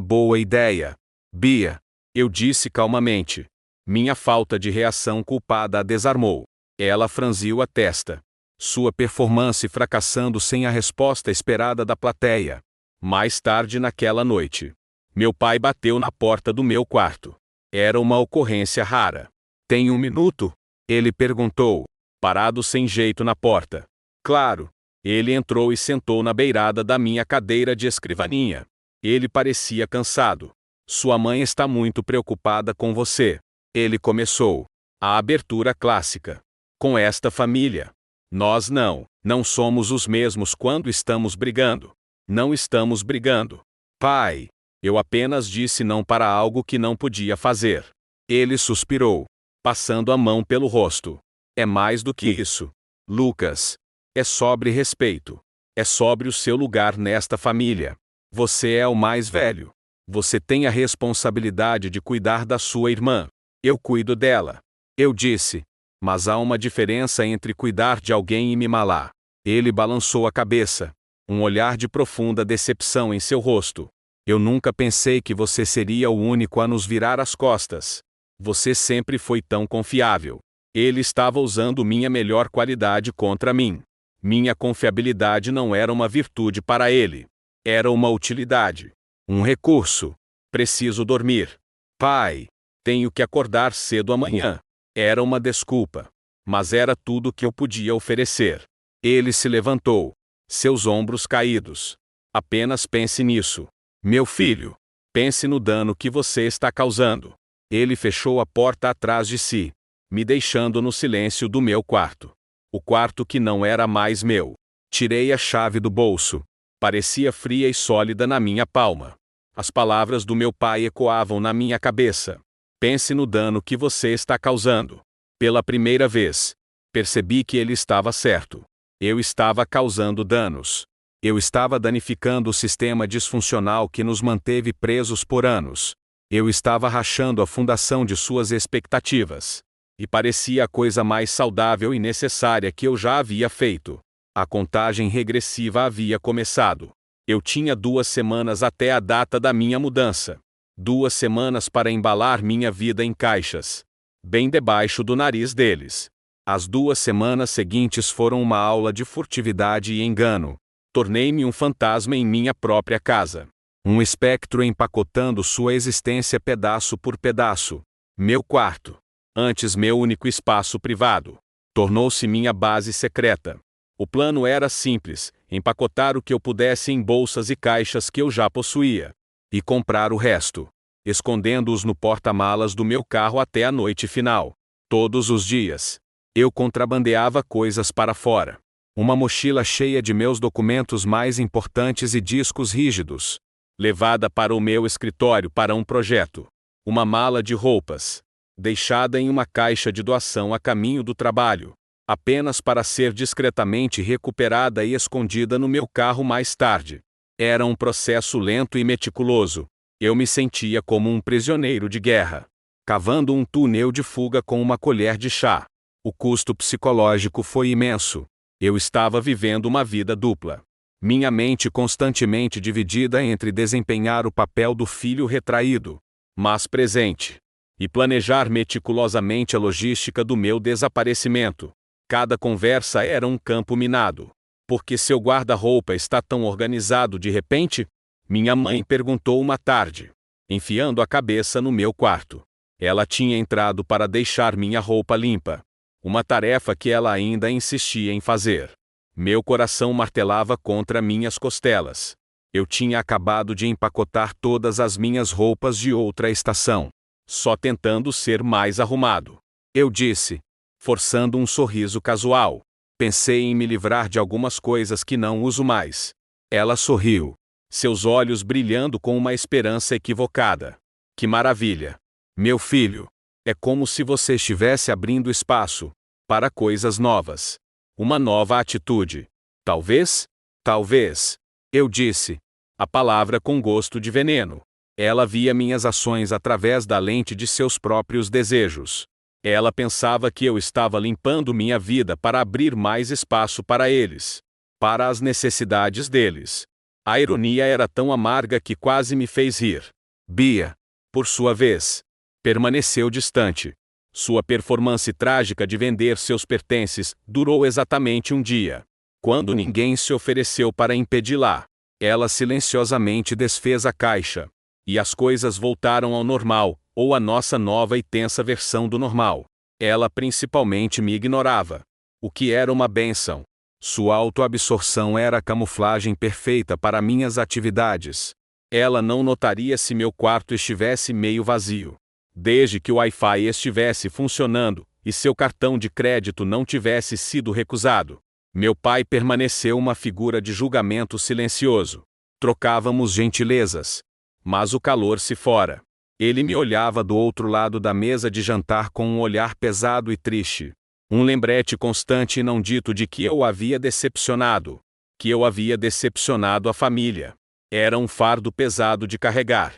boa ideia, Bia, eu disse calmamente. Minha falta de reação culpada a desarmou. Ela franziu a testa. Sua performance fracassando sem a resposta esperada da plateia. Mais tarde naquela noite, meu pai bateu na porta do meu quarto. Era uma ocorrência rara. Tem um minuto? Ele perguntou, parado sem jeito na porta. Claro. Ele entrou e sentou na beirada da minha cadeira de escrivaninha. Ele parecia cansado. Sua mãe está muito preocupada com você. Ele começou. A abertura clássica. Com esta família. Nós não somos os mesmos quando estamos brigando. Não estamos brigando. Pai. Eu apenas disse não para algo que não podia fazer. Ele suspirou, passando a mão pelo rosto. É mais do que isso. Lucas. É sobre respeito. É sobre o seu lugar nesta família. Você é o mais velho. Você tem a responsabilidade de cuidar da sua irmã. Eu cuido dela. Eu disse. Mas há uma diferença entre cuidar de alguém e mimá-la. Ele balançou a cabeça. Um olhar de profunda decepção em seu rosto. Eu nunca pensei que você seria o único a nos virar as costas. Você sempre foi tão confiável. Ele estava usando minha melhor qualidade contra mim. Minha confiabilidade não era uma virtude para ele. Era uma utilidade. Um recurso. Preciso dormir. Pai. Tenho que acordar cedo amanhã. Era uma desculpa. Mas era tudo que eu podia oferecer. Ele se levantou. Seus ombros caídos. Apenas pense nisso. Meu filho. Pense no dano que você está causando. Ele fechou a porta atrás de si, me deixando no silêncio do meu quarto. O quarto que não era mais meu. Tirei a chave do bolso. Parecia fria e sólida na minha palma. As palavras do meu pai ecoavam na minha cabeça. Pense no dano que você está causando. Pela primeira vez, percebi que ele estava certo. Eu estava causando danos. Eu estava danificando o sistema disfuncional que nos manteve presos por anos. Eu estava rachando a fundação de suas expectativas. E parecia a coisa mais saudável e necessária que eu já havia feito. A contagem regressiva havia começado. Eu tinha 2 semanas até a data da minha mudança. 2 semanas para embalar minha vida em caixas. Bem debaixo do nariz deles. As 2 semanas seguintes foram uma aula de furtividade e engano. Tornei-me um fantasma em minha própria casa. Um espectro empacotando sua existência pedaço por pedaço. Meu quarto, antes meu único espaço privado, tornou-se minha base secreta. O plano era simples: empacotar o que eu pudesse em bolsas e caixas que eu já possuía. E comprar o resto, escondendo-os no porta-malas do meu carro até a noite final. Todos os dias, eu contrabandeava coisas para fora. Uma mochila cheia de meus documentos mais importantes e discos rígidos. Levada para o meu escritório para um projeto. Uma mala de roupas. Deixada em uma caixa de doação a caminho do trabalho. Apenas para ser discretamente recuperada e escondida no meu carro mais tarde. Era um processo lento e meticuloso. Eu me sentia como um prisioneiro de guerra. Cavando um túnel de fuga com uma colher de chá. O custo psicológico foi imenso. Eu estava vivendo uma vida dupla. Minha mente constantemente dividida entre desempenhar o papel do filho retraído, mas presente, e planejar meticulosamente a logística do meu desaparecimento. Cada conversa era um campo minado. Por que seu guarda-roupa está tão organizado de repente? Minha mãe perguntou uma tarde, enfiando a cabeça no meu quarto. Ela tinha entrado para deixar minha roupa limpa. Uma tarefa que ela ainda insistia em fazer. Meu coração martelava contra minhas costelas. Eu tinha acabado de empacotar todas as minhas roupas de outra estação. Só tentando ser mais arrumado. Eu disse, forçando um sorriso casual. Pensei em me livrar de algumas coisas que não uso mais. Ela sorriu. Seus olhos brilhando com uma esperança equivocada. Que maravilha! Meu filho. É como se você estivesse abrindo espaço para coisas novas. Uma nova atitude. Talvez? Talvez. Eu disse. A palavra com gosto de veneno. Ela via minhas ações através da lente de seus próprios desejos. Ela pensava que eu estava limpando minha vida para abrir mais espaço para eles. Para as necessidades deles. A ironia era tão amarga que quase me fez rir. Bia, por sua vez, permaneceu distante. Sua performance trágica de vender seus pertences durou exatamente um dia. Quando ninguém se ofereceu para impedi-la, ela silenciosamente desfez a caixa. E as coisas voltaram ao normal, ou à nossa nova e tensa versão do normal. Ela principalmente me ignorava. O que era uma bênção. Sua autoabsorção era a camuflagem perfeita para minhas atividades. Ela não notaria se meu quarto estivesse meio vazio. Desde que o Wi-Fi estivesse funcionando e seu cartão de crédito não tivesse sido recusado. Meu pai permaneceu uma figura de julgamento silencioso. Trocávamos gentilezas. Mas o calor se fora. Ele me olhava do outro lado da mesa de jantar com um olhar pesado e triste. Um lembrete constante e não dito de que eu havia decepcionado. Que eu havia decepcionado a família. Era um fardo pesado de carregar.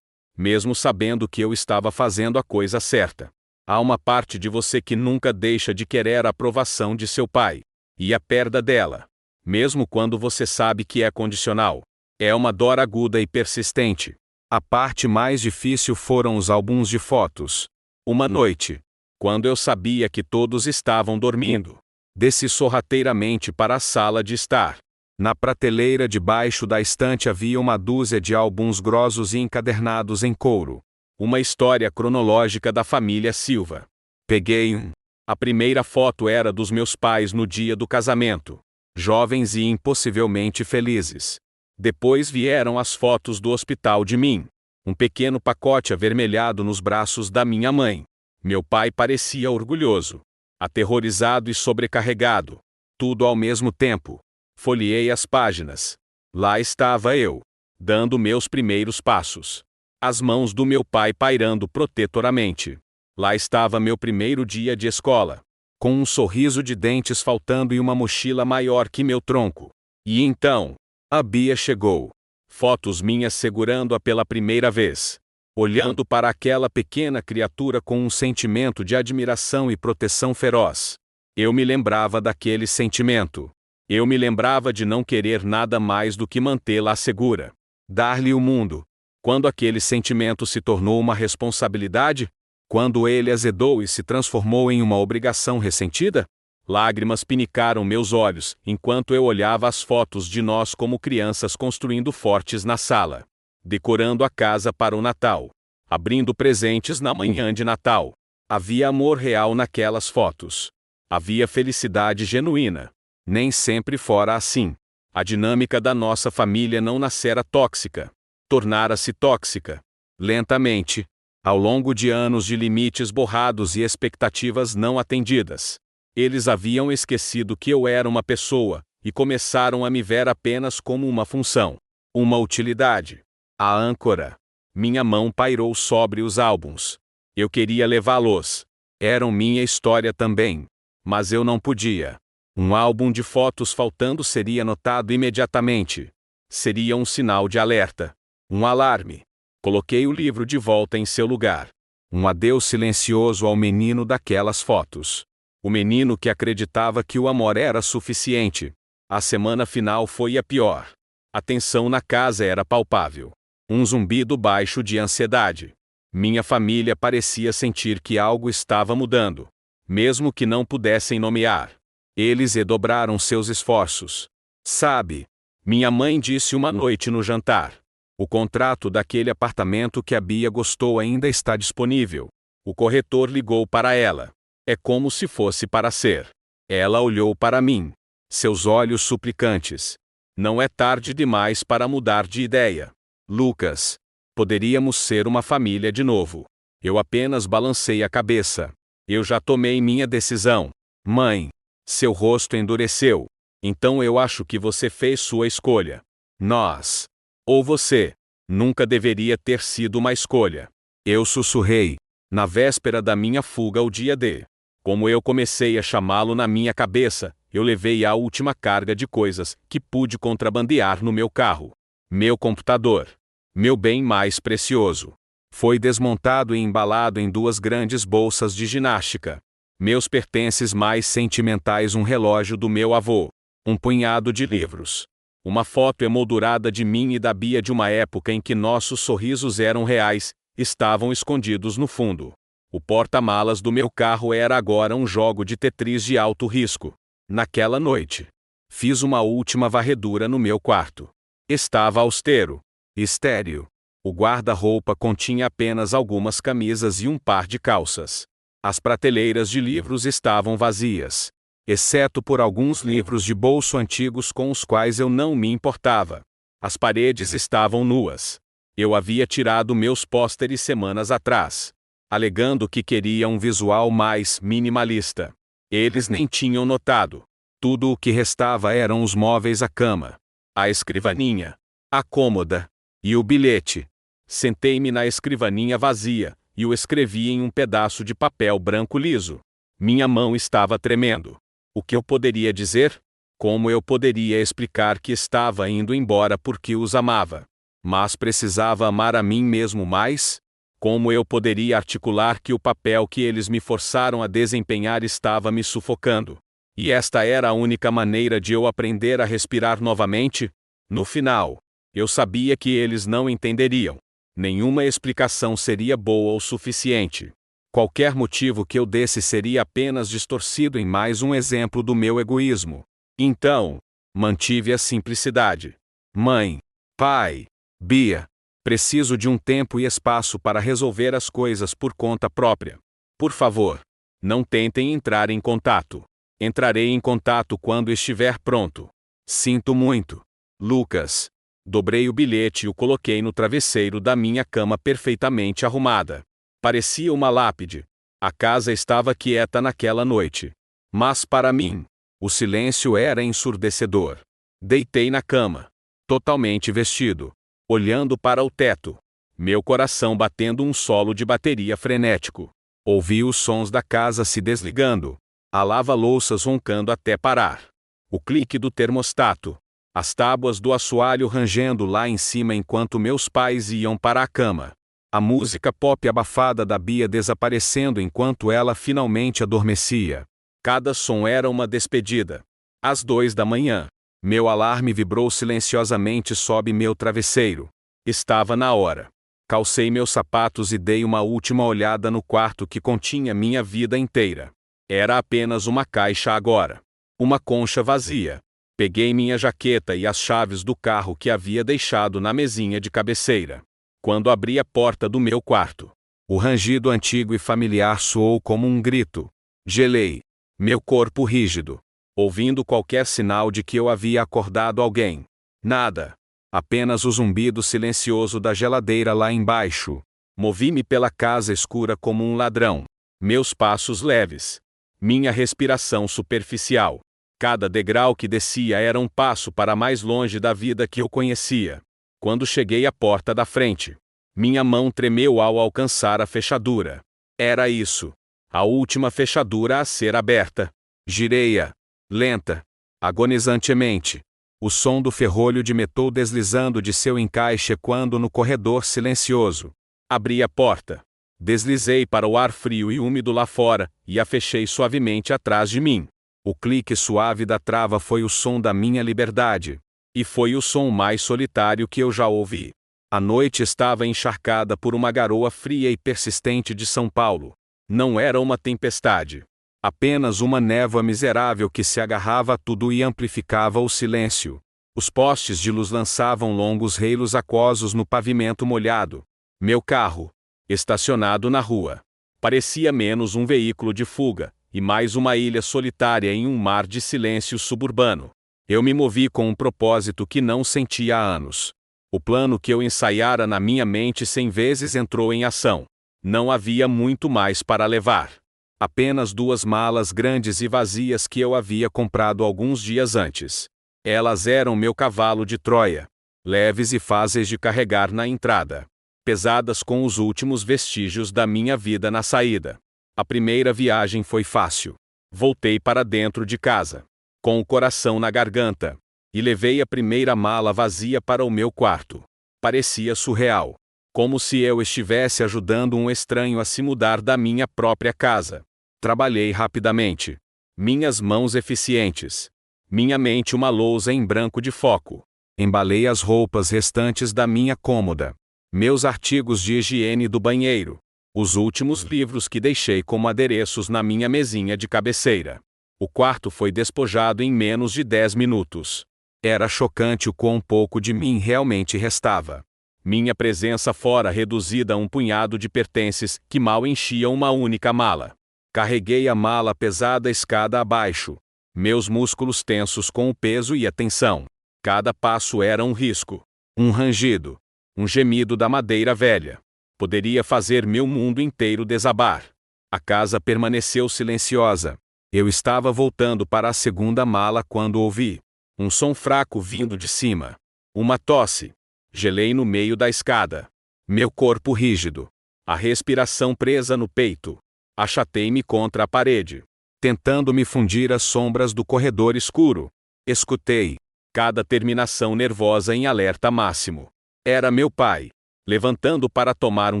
Mesmo sabendo que eu estava fazendo a coisa certa. Há uma parte de você que nunca deixa de querer a aprovação de seu pai. E a perda dela. Mesmo quando você sabe que é condicional. É uma dor aguda e persistente. A parte mais difícil foram os álbuns de fotos. Uma noite, quando eu sabia que todos estavam dormindo, desci sorrateiramente para a sala de estar. Na prateleira debaixo da estante havia uma dúzia de álbuns grossos e encadernados em couro. Uma história cronológica da família Silva. Peguei um. A primeira foto era dos meus pais no dia do casamento. Jovens e impossivelmente felizes. Depois vieram as fotos do hospital de mim. Um pequeno pacote avermelhado nos braços da minha mãe. Meu pai parecia orgulhoso. Aterrorizado e sobrecarregado. Tudo ao mesmo tempo. Folheei as páginas. Lá estava eu, dando meus primeiros passos. As mãos do meu pai pairando protetoramente. Lá estava meu primeiro dia de escola. Com um sorriso de dentes faltando e uma mochila maior que meu tronco. E então, a Bia chegou. Fotos minhas segurando-a pela primeira vez. Olhando para aquela pequena criatura com um sentimento de admiração e proteção feroz. Eu me lembrava daquele sentimento. Eu me lembrava de não querer nada mais do que mantê-la segura. Dar-lhe o mundo. Quando aquele sentimento se tornou uma responsabilidade? Quando ele azedou e se transformou em uma obrigação ressentida? Lágrimas pinicaram meus olhos, enquanto eu olhava as fotos de nós como crianças construindo fortes na sala. Decorando a casa para o Natal. Abrindo presentes na manhã de Natal. Havia amor real naquelas fotos. Havia felicidade genuína. Nem sempre fora assim. A dinâmica da nossa família não nascera tóxica. Tornara-se tóxica. Lentamente. Ao longo de anos de limites borrados e expectativas não atendidas. Eles haviam esquecido que eu era uma pessoa, e começaram a me ver apenas como uma função. Uma utilidade. A âncora. Minha mão pairou sobre os álbuns. Eu queria levá-los. Eram minha história também. Mas eu não podia. Um álbum de fotos faltando seria notado imediatamente. Seria um sinal de alerta. Um alarme. Coloquei o livro de volta em seu lugar. Um adeus silencioso ao menino daquelas fotos. O menino que acreditava que o amor era suficiente. A semana final foi a pior. A tensão na casa era palpável. Um zumbido baixo de ansiedade. Minha família parecia sentir que algo estava mudando. Mesmo que não pudessem nomear. Eles redobraram seus esforços. Sabe, minha mãe disse uma noite no jantar. O contrato daquele apartamento que a Bia gostou ainda está disponível. O corretor ligou para ela. É como se fosse para ser. Ela olhou para mim. Seus olhos suplicantes. Não é tarde demais para mudar de ideia. Lucas. Poderíamos ser uma família de novo. Eu apenas balancei a cabeça. Eu já tomei minha decisão. Mãe. Seu rosto endureceu. Então eu acho que você fez sua escolha. Nós. Ou você. Nunca deveria ter sido uma escolha. Eu sussurrei. Na véspera da minha fuga ao dia D. Como eu comecei a chamá-lo na minha cabeça, eu levei a última carga de coisas que pude contrabandear no meu carro. Meu computador. Meu bem mais precioso. Foi desmontado e embalado em 2 grandes bolsas de ginástica. Meus pertences mais sentimentais, um relógio do meu avô. Um punhado de livros. Uma foto emoldurada de mim e da Bia de uma época em que nossos sorrisos eram reais, estavam escondidos no fundo. O porta-malas do meu carro era agora um jogo de Tetris de alto risco. Naquela noite, fiz uma última varredura no meu quarto. Estava austero. Estéril. O guarda-roupa continha apenas algumas camisas e um par de calças. As prateleiras de livros estavam vazias. exceto por alguns livros de bolso antigos com os quais eu não me importava. As paredes estavam nuas. Eu havia tirado meus pôsteres semanas atrás, alegando que queria um visual mais minimalista. Eles nem tinham notado. Tudo o que restava eram os móveis, a cama, a escrivaninha, a cômoda e o bilhete. Sentei-me na escrivaninha vazia e o escrevi em um pedaço de papel branco liso. Minha mão estava tremendo. O que eu poderia dizer? Como eu poderia explicar que estava indo embora porque os amava, mas precisava amar a mim mesmo mais? Como eu poderia articular que o papel que eles me forçaram a desempenhar estava me sufocando? E esta era a única maneira de eu aprender a respirar novamente? No final, eu sabia que eles não entenderiam. Nenhuma explicação seria boa o suficiente. Qualquer motivo que eu desse seria apenas distorcido em mais um exemplo do meu egoísmo. Então, mantive a simplicidade. Mãe, pai, Bia, preciso de um tempo e espaço para resolver as coisas por conta própria. Por favor, não tentem entrar em contato. Entrarei em contato quando estiver pronto. Sinto muito. Lucas. Dobrei o bilhete e o coloquei no travesseiro da minha cama perfeitamente arrumada. Parecia uma lápide. A casa estava quieta naquela noite. Mas para mim, o silêncio era ensurdecedor. Deitei na cama, totalmente vestido, olhando para o teto, meu coração batendo um solo de bateria frenético. Ouvi os sons da casa se desligando, a lava-louças roncando até parar, o clique do termostato, as tábuas do assoalho rangendo lá em cima enquanto meus pais iam para a cama. A música pop abafada da Bia desaparecendo enquanto ela finalmente adormecia. Cada som era uma despedida. Às 2 da manhã, meu alarme vibrou silenciosamente sob meu travesseiro. Estava na hora. Calcei meus sapatos e dei uma última olhada no quarto que continha minha vida inteira. Era apenas uma caixa agora. Uma concha vazia. Peguei minha jaqueta e as chaves do carro que havia deixado na mesinha de cabeceira. Quando abri a porta do meu quarto, o rangido antigo e familiar soou como um grito. Gelei, meu corpo rígido, ouvindo qualquer sinal de que eu havia acordado alguém. Nada. Apenas o zumbido silencioso da geladeira lá embaixo. Movi-me pela casa escura como um ladrão. Meus passos leves. Minha respiração superficial. Cada degrau que descia era um passo para mais longe da vida que eu conhecia. Quando cheguei à porta da frente, minha mão tremeu ao alcançar a fechadura. Era isso. A última fechadura a ser aberta. Girei-a. Lenta. Agonizantemente. O som do ferrolho de metal deslizando de seu encaixe quando no corredor silencioso. Abri a porta. Deslizei para o ar frio e úmido lá fora, e a fechei suavemente atrás de mim. O clique suave da trava foi o som da minha liberdade. E foi o som mais solitário que eu já ouvi. A noite estava encharcada por uma garoa fria e persistente de São Paulo. Não era uma tempestade. Apenas uma névoa miserável que se agarrava a tudo e amplificava o silêncio. Os postes de luz lançavam longos reilos aquosos no pavimento molhado. Meu carro, estacionado na rua, parecia menos um veículo de fuga, e mais uma ilha solitária em um mar de silêncio suburbano. Eu me movi com um propósito que não sentia há anos. O plano que eu ensaiara na minha mente 100 vezes entrou em ação. Não havia muito mais para levar. Apenas 2 malas grandes e vazias que eu havia comprado alguns dias antes. Elas eram meu cavalo de Troia. Leves e fáceis de carregar na entrada. Pesadas com os últimos vestígios da minha vida na saída. A primeira viagem foi fácil. Voltei para dentro de casa, com o coração na garganta, e levei a primeira mala vazia para o meu quarto. Parecia surreal. Como se eu estivesse ajudando um estranho a se mudar da minha própria casa. Trabalhei rapidamente. Minhas mãos eficientes. Minha mente uma lousa em branco de foco. Embalei as roupas restantes da minha cômoda. Meus artigos de higiene do banheiro. Os últimos livros que deixei como adereços na minha mesinha de cabeceira. O quarto foi despojado em menos de 10 minutos. Era chocante o quão pouco de mim realmente restava. Minha presença fora reduzida a um punhado de pertences que mal enchia uma única mala. Carreguei a mala pesada escada abaixo. Meus músculos tensos com o peso e a tensão. Cada passo era um risco. Um rangido. Um gemido da madeira velha. Poderia fazer meu mundo inteiro desabar. A casa permaneceu silenciosa. Eu estava voltando para a segunda mala quando ouvi um som fraco vindo de cima. Uma tosse. Gelei no meio da escada. Meu corpo rígido. A respiração presa no peito. Achatei-me contra a parede, tentando me fundir às sombras do corredor escuro. Escutei cada terminação nervosa em alerta máximo. Era meu pai, levantando para tomar um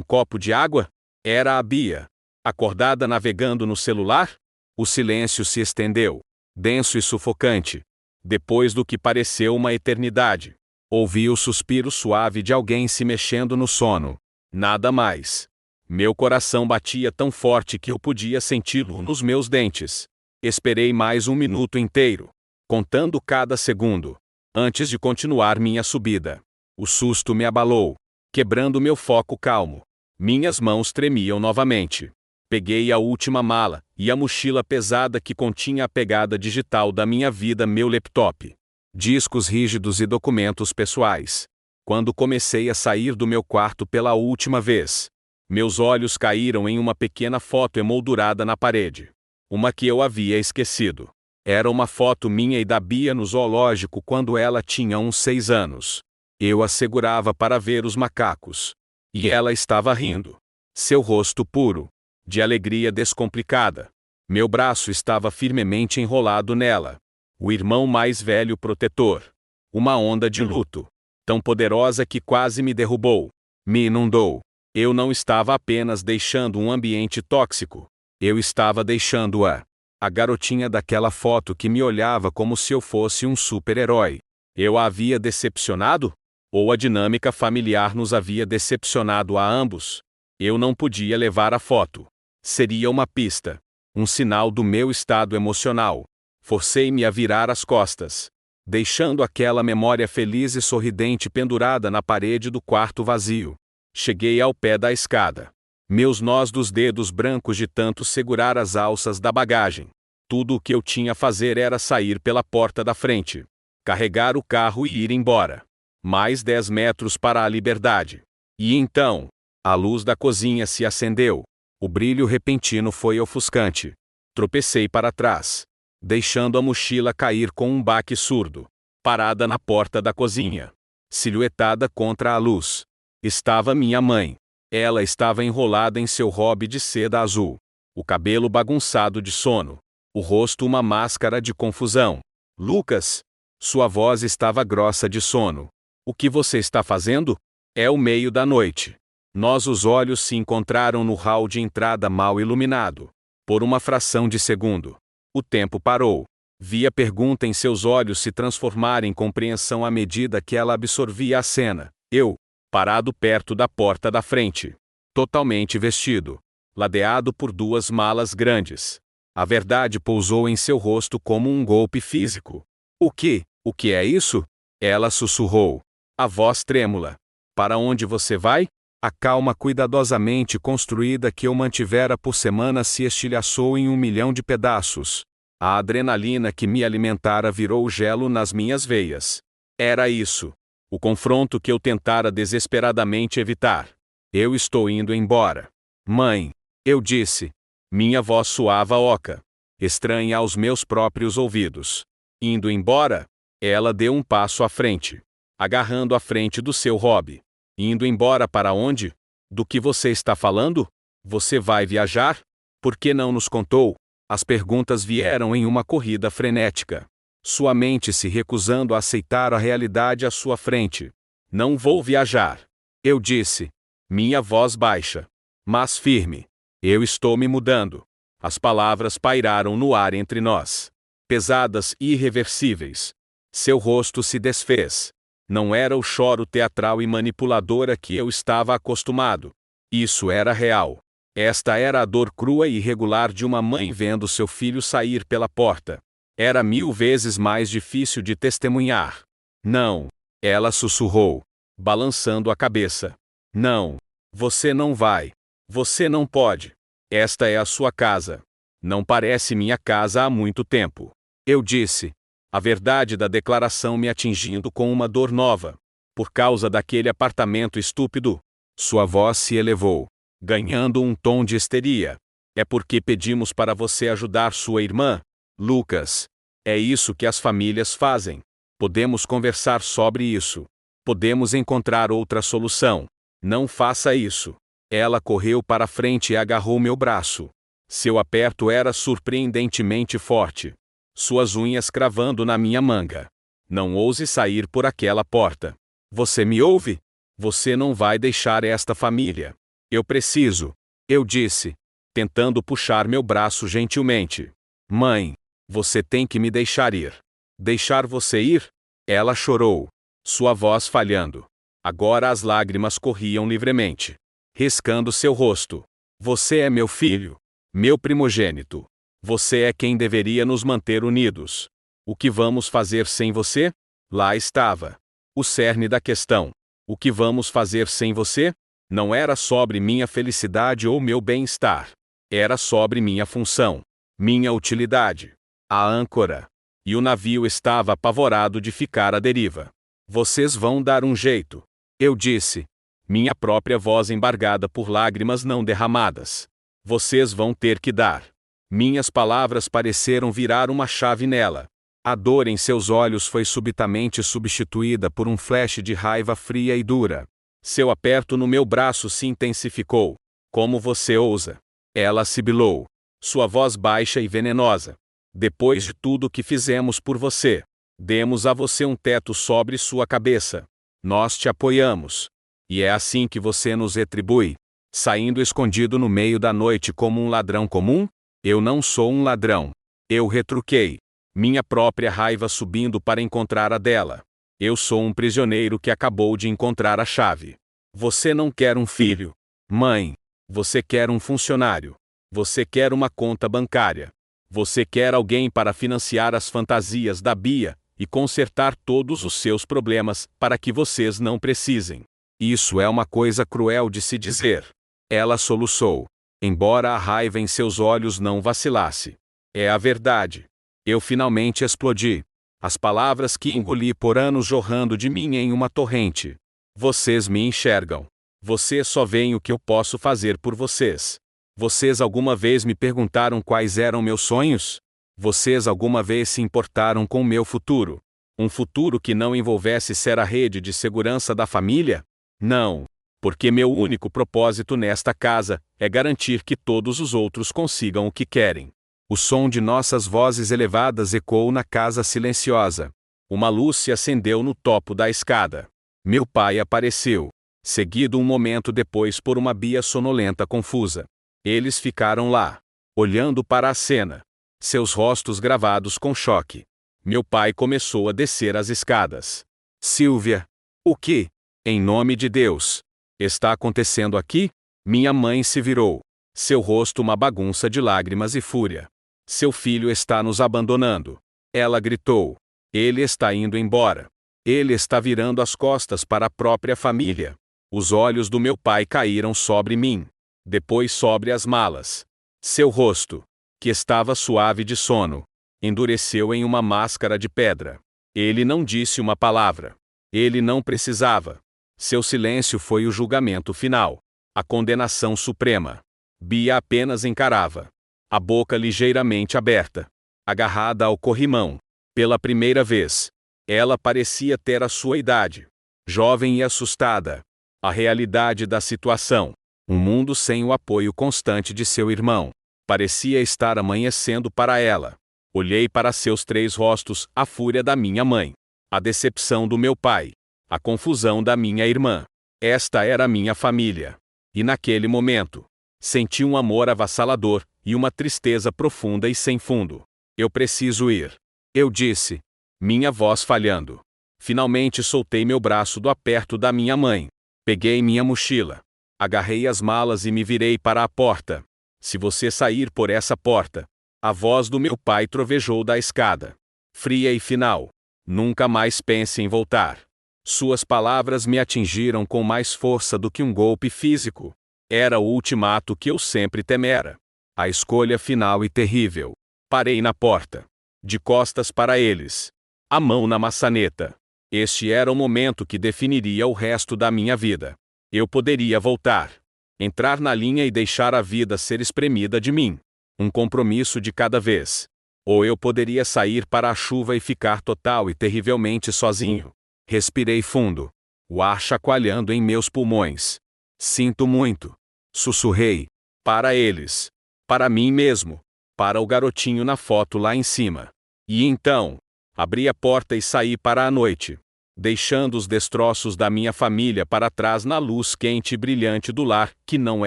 copo de água? Era a Bia, acordada navegando no celular? O silêncio se estendeu, denso e sufocante. Depois do que pareceu uma eternidade, ouvi o suspiro suave de alguém se mexendo no sono. Nada mais. Meu coração batia tão forte que eu podia senti-lo nos meus dentes. Esperei mais um minuto inteiro, contando cada segundo, antes de continuar minha subida. O susto me abalou, quebrando meu foco calmo. Minhas mãos tremiam novamente. Peguei a última mala e a mochila pesada que continha a pegada digital da minha vida, meu laptop, discos rígidos e documentos pessoais. Quando comecei a sair do meu quarto pela última vez, meus olhos caíram em uma pequena foto emoldurada na parede. Uma que eu havia esquecido. Era uma foto minha e da Bia no zoológico quando ela tinha uns 6 anos. Eu a segurava para ver os macacos. E ela estava rindo. Seu rosto puro, de alegria descomplicada. Meu braço estava firmemente enrolado nela. O irmão mais velho protetor. Uma onda de luto, tão poderosa que quase me derrubou. Me inundou. Eu não estava apenas deixando um ambiente tóxico. Eu estava deixando a garotinha daquela foto que me olhava como se eu fosse um super-herói. Eu a havia decepcionado? Ou a dinâmica familiar nos havia decepcionado a ambos? Eu não podia levar a foto. Seria uma pista. Um sinal do meu estado emocional. Forcei-me a virar as costas, deixando aquela memória feliz e sorridente pendurada na parede do quarto vazio. Cheguei ao pé da escada. Meus nós dos dedos brancos de tanto segurar as alças da bagagem. Tudo o que eu tinha a fazer era sair pela porta da frente, carregar o carro e ir embora. Mais 10 metros para a liberdade. E então, a luz da cozinha se acendeu. O brilho repentino foi ofuscante. Tropecei para trás, deixando a mochila cair com um baque surdo. Parada na porta da cozinha, silhuetada contra a luz, estava minha mãe. Ela estava enrolada em seu robe de seda azul, o cabelo bagunçado de sono, o rosto uma máscara de confusão. Lucas, sua voz estava grossa de sono. O que você está fazendo? É o meio da noite. Os olhos se encontraram no hall de entrada mal iluminado. Por uma fração de segundo, o tempo parou. Vi a pergunta em seus olhos se transformar em compreensão à medida que ela absorvia a cena. Eu, parado perto da porta da frente, totalmente vestido, ladeado por 2 malas grandes. A verdade pousou em seu rosto como um golpe físico. O que é isso? Ela sussurrou, a voz trêmula. Para onde você vai? A calma cuidadosamente construída que eu mantivera por semanas se estilhaçou em 1 milhão de pedaços. A adrenalina que me alimentara virou gelo nas minhas veias. Era isso. O confronto que eu tentara desesperadamente evitar. Eu estou indo embora. Mãe, eu disse. Minha voz soava oca, estranha aos meus próprios ouvidos. Indo embora? Ela deu um passo à frente, agarrando a frente do seu hobby. Indo embora para onde? Do que você está falando? Você vai viajar? Por que não nos contou? As perguntas vieram em uma corrida frenética. Sua mente se recusando a aceitar a realidade à sua frente. Não vou viajar. Eu disse. Minha voz baixa, mas firme. Eu estou me mudando. As palavras pairaram no ar entre nós. Pesadas e irreversíveis. Seu rosto se desfez. Não era o choro teatral e manipulador a que eu estava acostumado. Isso era real. Esta era a dor crua e irregular de uma mãe vendo seu filho sair pela porta. Era 1000 vezes mais difícil de testemunhar. Não. Ela sussurrou, balançando a cabeça. Não. Você não vai. Você não pode. Esta é a sua casa. Não parece minha casa há muito tempo. Eu disse, a verdade da declaração me atingindo com uma dor nova. Por causa daquele apartamento estúpido. Sua voz se elevou, ganhando um tom de histeria. É porque pedimos para você ajudar sua irmã, Lucas. É isso que as famílias fazem. Podemos conversar sobre isso. Podemos encontrar outra solução. Não faça isso. Ela correu para frente e agarrou meu braço. Seu aperto era surpreendentemente forte. Suas unhas cravando na minha manga. Não ouse sair por aquela porta. Você me ouve? Você não vai deixar esta família. Eu preciso. Eu disse, tentando puxar meu braço gentilmente. Mãe, você tem que me deixar ir. Deixar você ir? Ela chorou. Sua voz falhando. Agora as lágrimas corriam livremente, riscando seu rosto. Você é meu filho. Meu primogênito. Você é quem deveria nos manter unidos. O que vamos fazer sem você? Lá estava. O cerne da questão. O que vamos fazer sem você? Não era sobre minha felicidade ou meu bem-estar. Era sobre minha função. Minha utilidade. A âncora. E o navio estava apavorado de ficar à deriva. Vocês vão dar um jeito. Eu disse. Minha própria voz embargada por lágrimas não derramadas. Vocês vão ter que dar. Minhas palavras pareceram virar uma chave nela. A dor em seus olhos foi subitamente substituída por um flash de raiva fria e dura. Seu aperto no meu braço se intensificou. Como você ousa? Ela sibilou. Sua voz baixa e venenosa. Depois de tudo que fizemos por você, demos a você um teto sobre sua cabeça. Nós te apoiamos. E é assim que você nos retribui? Saindo escondido no meio da noite como um ladrão comum? Eu não sou um ladrão. Eu retruquei. Minha própria raiva subindo para encontrar a dela. Eu sou um prisioneiro que acabou de encontrar a chave. Você não quer um filho. Mãe. Você quer um funcionário. Você quer uma conta bancária. Você quer alguém para financiar as fantasias da Bia e consertar todos os seus problemas para que vocês não precisem. Isso é uma coisa cruel de se dizer. Ela soluçou, embora a raiva em seus olhos não vacilasse. É a verdade. Eu finalmente explodi. As palavras que engoli por anos jorrando de mim em uma torrente. Vocês me enxergam. Vocês só veem o que eu posso fazer por vocês. Vocês alguma vez me perguntaram quais eram meus sonhos? Vocês alguma vez se importaram com o meu futuro? Um futuro que não envolvesse ser a rede de segurança da família? Não. Porque meu único propósito nesta casa é garantir que todos os outros consigam o que querem. O som de nossas vozes elevadas ecoou na casa silenciosa. Uma luz se acendeu no topo da escada. Meu pai apareceu, seguido um momento depois por uma Bia sonolenta confusa. Eles ficaram lá, olhando para a cena, seus rostos gravados com choque. Meu pai começou a descer as escadas. Silvia, o que, em nome de Deus, está acontecendo aqui? Minha mãe se virou, seu rosto uma bagunça de lágrimas e fúria. Seu filho está nos abandonando. Ela gritou. Ele está indo embora. Ele está virando as costas para a própria família. Os olhos do meu pai caíram sobre mim. Depois sobre as malas. Seu rosto, que estava suave de sono, endureceu em uma máscara de pedra. Ele não disse uma palavra. Ele não precisava. Seu silêncio foi o julgamento final. A condenação suprema. Bia apenas encarava. A boca ligeiramente aberta. Agarrada ao corrimão. Pela primeira vez. Ela parecia ter a sua idade. Jovem e assustada. A realidade da situação. Um mundo sem o apoio constante de seu irmão. Parecia estar amanhecendo para ela. Olhei para seus 3 rostos, a fúria da minha mãe. A decepção do meu pai. A confusão da minha irmã. Esta era a minha família. E naquele momento, senti um amor avassalador e uma tristeza profunda e sem fundo. Eu preciso ir. Eu disse. Minha voz falhando. Finalmente soltei meu braço do aperto da minha mãe. Peguei minha mochila. Agarrei as malas e me virei para a porta. Se você sair por essa porta. A voz do meu pai trovejou da escada. Fria e final. Nunca mais pense em voltar. Suas palavras me atingiram com mais força do que um golpe físico. Era o ultimato que eu sempre temera. A escolha final e terrível. Parei na porta. de costas para eles, a mão na maçaneta. Este era o momento que definiria o resto da minha vida. Eu poderia voltar, entrar na linha e deixar a vida ser espremida de mim. Um compromisso de cada vez. Ou eu poderia sair para a chuva e ficar total e terrivelmente sozinho. Respirei fundo, o ar chacoalhando em meus pulmões. Sinto muito. Sussurrei. Para eles. Para mim mesmo. Para o garotinho na foto lá em cima. E então, abri a porta e saí para a noite, deixando os destroços da minha família para trás na luz quente e brilhante do lar que não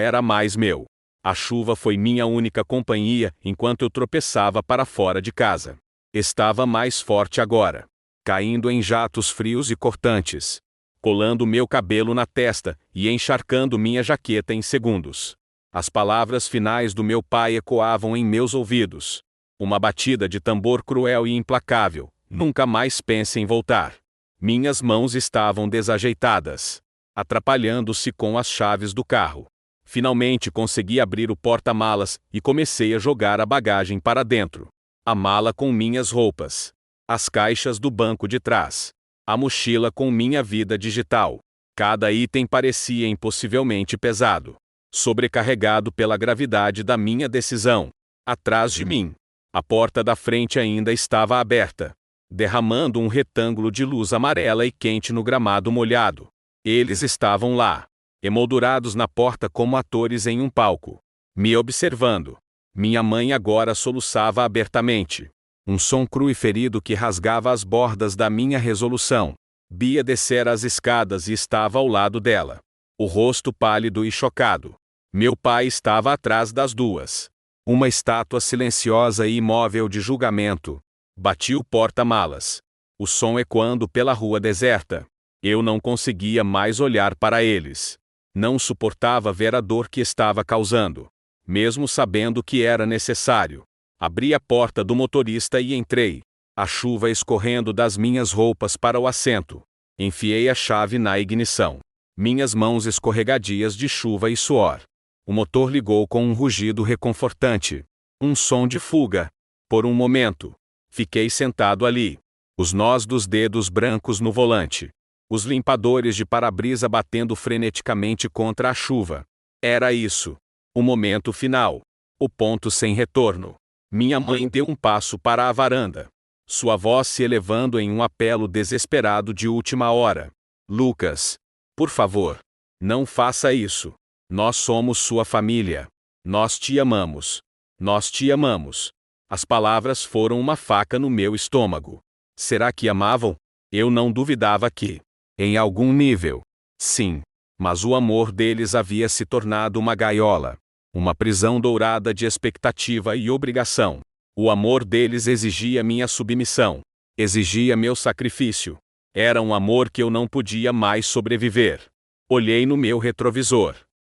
era mais meu. A chuva foi minha única companhia enquanto eu tropeçava para fora de casa. Estava mais forte agora, caindo em jatos frios e cortantes, colando meu cabelo na testa e encharcando minha jaqueta em segundos. As palavras finais do meu pai ecoavam em meus ouvidos. Uma batida de tambor cruel e implacável. Nunca mais pense em voltar. Minhas mãos estavam desajeitadas, atrapalhando-se com as chaves do carro. Finalmente consegui abrir o porta-malas e comecei a jogar a bagagem para dentro. A mala com minhas roupas. As caixas do banco de trás. A mochila com minha vida digital. Cada item parecia impossivelmente pesado. Sobrecarregado pela gravidade da minha decisão. Atrás de mim, a porta da frente ainda estava aberta, derramando um retângulo de luz amarela e quente no gramado molhado. Eles estavam lá, emoldurados na porta como atores em um palco, me observando. Minha mãe agora soluçava abertamente. Um som cru e ferido que rasgava as bordas da minha resolução. Bia descera as escadas e estava ao lado dela, o rosto pálido e chocado. Meu pai estava atrás das duas. Uma estátua silenciosa e imóvel de julgamento. Bati o porta-malas. O som ecoando pela rua deserta. Eu não conseguia mais olhar para eles. Não suportava ver a dor que estava causando. Mesmo sabendo que era necessário. Abri a porta do motorista e entrei. A chuva escorrendo das minhas roupas para o assento. Enfiei a chave na ignição. Minhas mãos escorregadias de chuva e suor. O motor ligou com um rugido reconfortante. Um som de fuga. Por um momento, fiquei sentado ali. Os nós dos dedos brancos no volante. Os limpadores de para-brisa batendo freneticamente contra a chuva. Era isso. O momento final. O ponto sem retorno. Minha mãe deu um passo para a varanda. Sua voz se elevando em um apelo desesperado de última hora. Lucas, por favor, não faça isso. Nós somos sua família. Nós te amamos. Nós te amamos. As palavras foram uma faca no meu estômago. Será que amavam? Eu não duvidava que, em algum nível, sim. Mas o amor deles havia se tornado uma gaiola. Uma prisão dourada de expectativa e obrigação. O amor deles exigia minha submissão. Exigia meu sacrifício. Era um amor que eu não podia mais sobreviver. Olhei no meu retrovisor.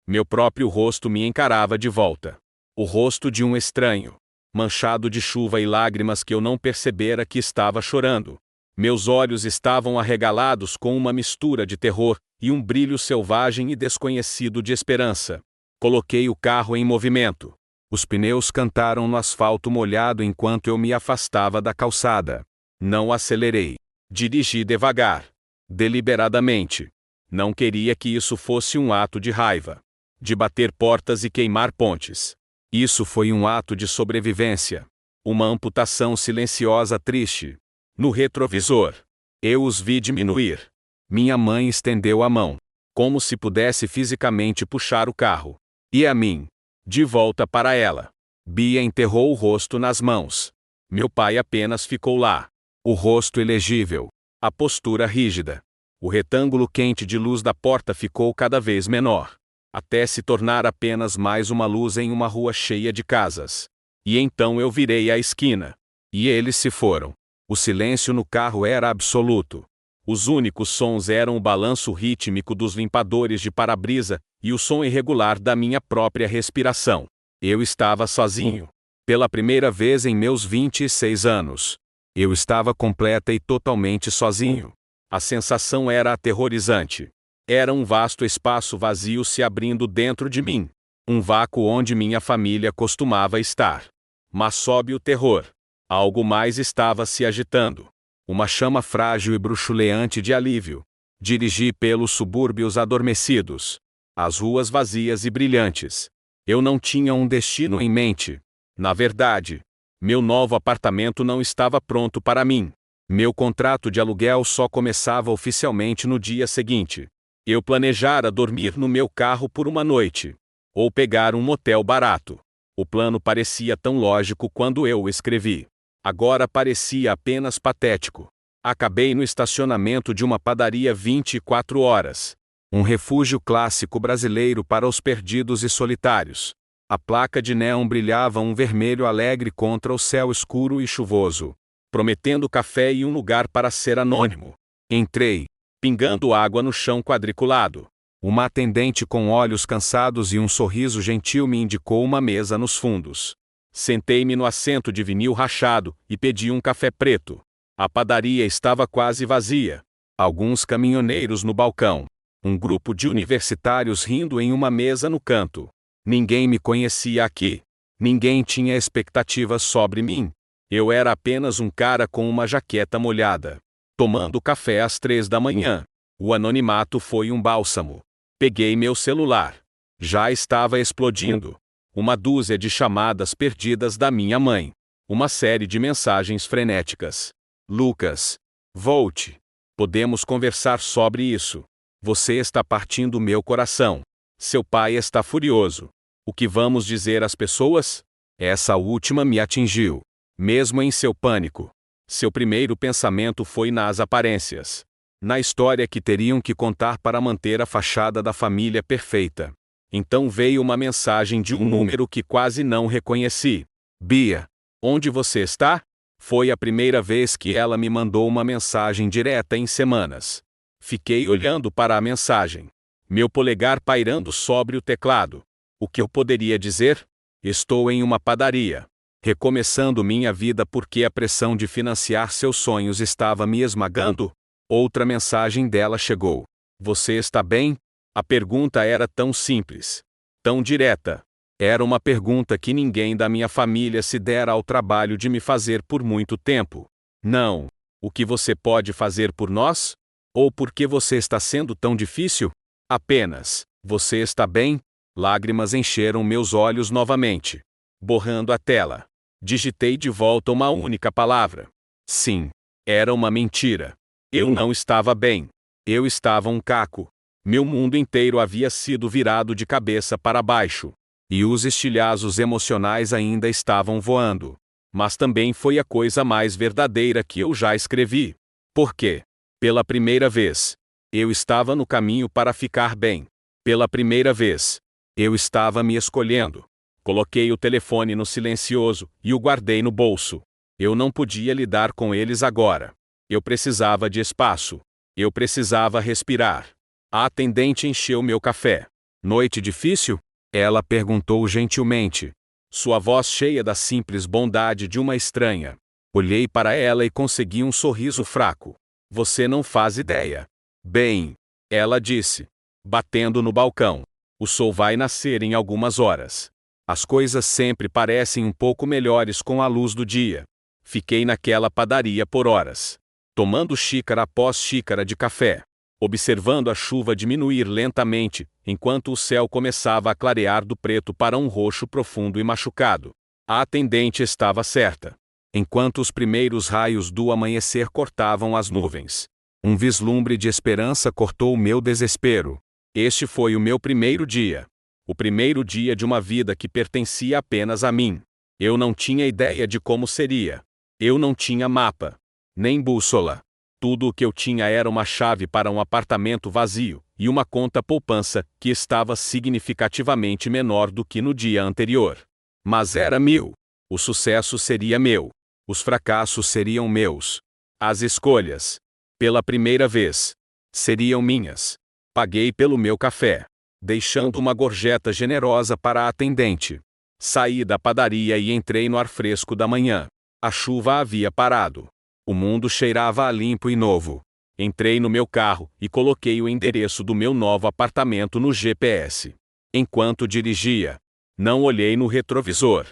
Meu próprio rosto me encarava de volta. O rosto de um estranho, manchado de chuva e lágrimas que eu não percebera que estava chorando. Meus olhos estavam arregalados com uma mistura de terror e um brilho selvagem e desconhecido de esperança. Coloquei o carro em movimento. Os pneus cantaram no asfalto molhado enquanto eu me afastava da calçada. Não acelerei. Dirigi devagar. Deliberadamente. Não queria que isso fosse um ato de raiva. De bater portas e queimar pontes. Isso foi um ato de sobrevivência. Uma amputação silenciosa triste. No retrovisor, eu os vi diminuir. Minha mãe estendeu a mão, como se pudesse fisicamente puxar o carro. E a mim, de volta para ela. Bia enterrou o rosto nas mãos. Meu pai apenas ficou lá. O rosto ilegível. A postura rígida. O retângulo quente de luz da porta ficou cada vez menor, até se tornar apenas mais uma luz em uma rua cheia de casas. E então eu virei à esquina. E eles se foram. O silêncio no carro era absoluto. Os únicos sons eram o balanço rítmico dos limpadores de para-brisa e o som irregular da minha própria respiração. Eu estava sozinho. Pela primeira vez em meus 26 anos. Eu estava completa e totalmente sozinho. A sensação era aterrorizante. Era um vasto espaço vazio se abrindo dentro de mim. Um vácuo onde minha família costumava estar. Mas sobe o terror. Algo mais estava se agitando. Uma chama frágil e bruxuleante de alívio. Dirigi pelos subúrbios adormecidos. As ruas vazias e brilhantes. Eu não tinha um destino em mente. Na verdade, meu novo apartamento não estava pronto para mim. Meu contrato de aluguel só começava oficialmente no dia seguinte. Eu planejara dormir no meu carro por uma noite. Ou pegar um motel barato. O plano parecia tão lógico quando eu o escrevi. Agora parecia apenas patético. Acabei no estacionamento de uma padaria 24 horas. Um refúgio clássico brasileiro para os perdidos e solitários. A placa de neon brilhava um vermelho alegre contra o céu escuro e chuvoso, prometendo café e um lugar para ser anônimo. Entrei, pingando água no chão quadriculado. Uma atendente com olhos cansados e um sorriso gentil me indicou uma mesa nos fundos. Sentei-me no assento de vinil rachado e pedi um café preto. A padaria estava quase vazia. Alguns caminhoneiros no balcão. Um grupo de universitários rindo em uma mesa no canto. Ninguém me conhecia aqui. Ninguém tinha expectativas sobre mim. Eu era apenas um cara com uma jaqueta molhada, tomando café às 3 da manhã. O anonimato foi um bálsamo. Peguei meu celular. Já estava explodindo. Uma dúzia de chamadas perdidas da minha mãe. Uma série de mensagens frenéticas. Lucas, volte. Podemos conversar sobre isso. Você está partindo meu coração. Seu pai está furioso. O que vamos dizer às pessoas? Essa última me atingiu. Mesmo em seu pânico. Seu primeiro pensamento foi nas aparências. Na história que teriam que contar para manter a fachada da família perfeita. Então veio uma mensagem de um número que quase não reconheci. Bia, onde você está? Foi a primeira vez que ela me mandou uma mensagem direta em semanas. Fiquei olhando para a mensagem. Meu polegar pairando sobre o teclado. O que eu poderia dizer? Estou em uma padaria. Recomeçando minha vida porque a pressão de financiar seus sonhos estava me esmagando? Outra mensagem dela chegou. Você está bem? A pergunta era tão simples. Tão direta. Era uma pergunta que ninguém da minha família se dera ao trabalho de me fazer por muito tempo. Não. O que você pode fazer por nós? Ou por que você está sendo tão difícil? Apenas. Você está bem? Lágrimas encheram meus olhos novamente. Borrando a tela. Digitei de volta uma única palavra. Sim. Era uma mentira. Eu não estava bem. Eu estava um caco. Meu mundo inteiro havia sido virado de cabeça para baixo. E os estilhaços emocionais ainda estavam voando. Mas também foi a coisa mais verdadeira que eu já escrevi. Por quê? Pela primeira vez, eu estava no caminho para ficar bem. Pela primeira vez, eu estava me escolhendo. Coloquei o telefone no silencioso e o guardei no bolso. Eu não podia lidar com eles agora. Eu precisava de espaço. Eu precisava respirar. A atendente encheu meu café. Noite difícil? Ela perguntou gentilmente. Sua voz cheia da simples bondade de uma estranha. Olhei para ela e consegui um sorriso fraco. Você não faz ideia. Bem, ela disse, batendo no balcão. O sol vai nascer em algumas horas. As coisas sempre parecem um pouco melhores com a luz do dia. Fiquei naquela padaria por horas, tomando xícara após xícara de café, observando a chuva diminuir lentamente, enquanto o céu começava a clarear do preto para um roxo profundo e machucado. A atendente estava certa. Enquanto os primeiros raios do amanhecer cortavam as nuvens, um vislumbre de esperança cortou o meu desespero. Este foi o meu primeiro dia. O primeiro dia de uma vida que pertencia apenas a mim. Eu não tinha ideia de como seria. Eu não tinha mapa, nem bússola. Tudo o que eu tinha era uma chave para um apartamento vazio e uma conta poupança que estava significativamente menor do que no dia anterior. Mas era meu. O sucesso seria meu. Os fracassos seriam meus. As escolhas, pela primeira vez, seriam minhas. Paguei pelo meu café, deixando uma gorjeta generosa para a atendente. Saí da padaria e entrei no ar fresco da manhã. A chuva havia parado. O mundo cheirava a limpo e novo. Entrei no meu carro e coloquei o endereço do meu novo apartamento no GPS. Enquanto dirigia, não olhei no retrovisor.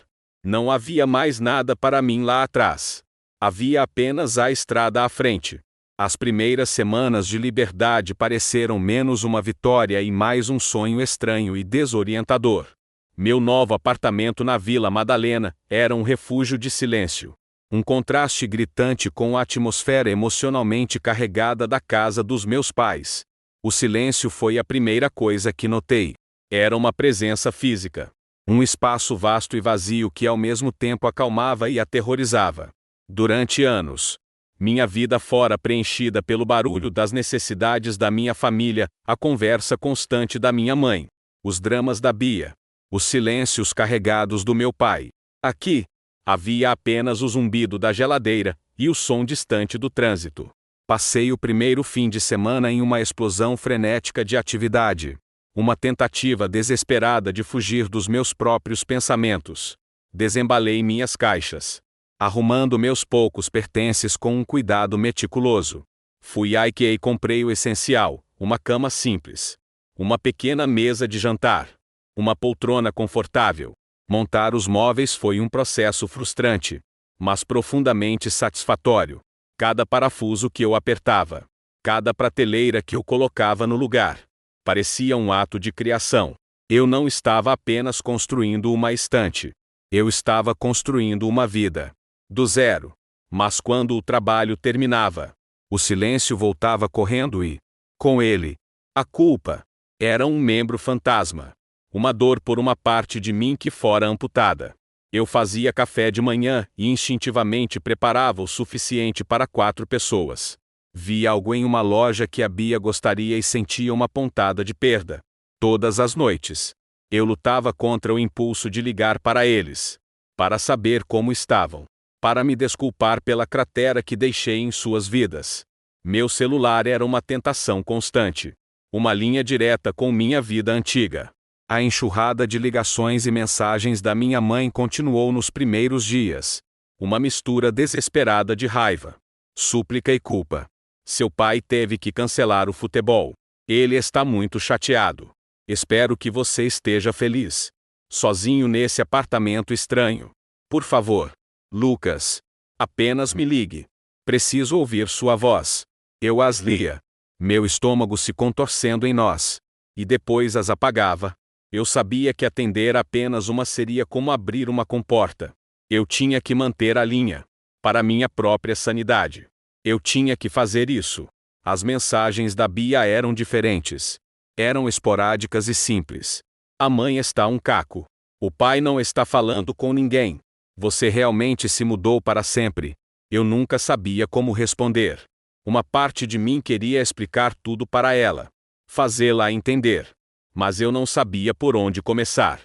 Não havia mais nada para mim lá atrás. Havia apenas a estrada à frente. As primeiras semanas de liberdade pareceram menos uma vitória e mais um sonho estranho e desorientador. Meu novo apartamento na Vila Madalena era um refúgio de silêncio. Um contraste gritante com a atmosfera emocionalmente carregada da casa dos meus pais. O silêncio foi a primeira coisa que notei. Era uma presença física. Um espaço vasto e vazio que ao mesmo tempo acalmava e aterrorizava. Durante anos, minha vida fora preenchida pelo barulho das necessidades da minha família, a conversa constante da minha mãe, os dramas da Bia, os silêncios carregados do meu pai. Aqui, havia apenas o zumbido da geladeira e o som distante do trânsito. Passei o primeiro fim de semana em uma explosão frenética de atividade. Uma tentativa desesperada de fugir dos meus próprios pensamentos. Desembalei minhas caixas, arrumando meus poucos pertences com um cuidado meticuloso. Fui à IKEA e comprei o essencial, uma cama simples, uma pequena mesa de jantar, uma poltrona confortável. Montar os móveis foi um processo frustrante, mas profundamente satisfatório. Cada parafuso que eu apertava, cada prateleira que eu colocava no lugar, parecia um ato de criação. Eu não estava apenas construindo uma estante. Eu estava construindo uma vida. Do zero. Mas quando o trabalho terminava, o silêncio voltava correndo e, com ele, a culpa. Era um membro fantasma. Uma dor por uma parte de mim que fora amputada. Eu fazia café de manhã e instintivamente preparava o suficiente para 4 pessoas. Via algo em uma loja que a Bia gostaria e sentia uma pontada de perda. Todas as noites, eu lutava contra o impulso de ligar para eles, para saber como estavam, para me desculpar pela cratera que deixei em suas vidas. Meu celular era uma tentação constante, uma linha direta com minha vida antiga. A enxurrada de ligações e mensagens da minha mãe continuou nos primeiros dias. Uma mistura desesperada de raiva, súplica e culpa. Seu pai teve que cancelar o futebol. Ele está muito chateado. Espero que você esteja feliz. Sozinho nesse apartamento estranho. Por favor, Lucas. Apenas me ligue. Preciso ouvir sua voz. Eu as lia. Meu estômago se contorcendo em nós. E depois as apagava. Eu sabia que atender apenas uma seria como abrir uma comporta. Eu tinha que manter a linha. Para minha própria sanidade. Eu tinha que fazer isso. As mensagens da Bia eram diferentes. Eram esporádicas e simples. A mãe está um caco. O pai não está falando com ninguém. Você realmente se mudou para sempre. Eu nunca sabia como responder. Uma parte de mim queria explicar tudo para ela. Fazê-la entender. Mas eu não sabia por onde começar.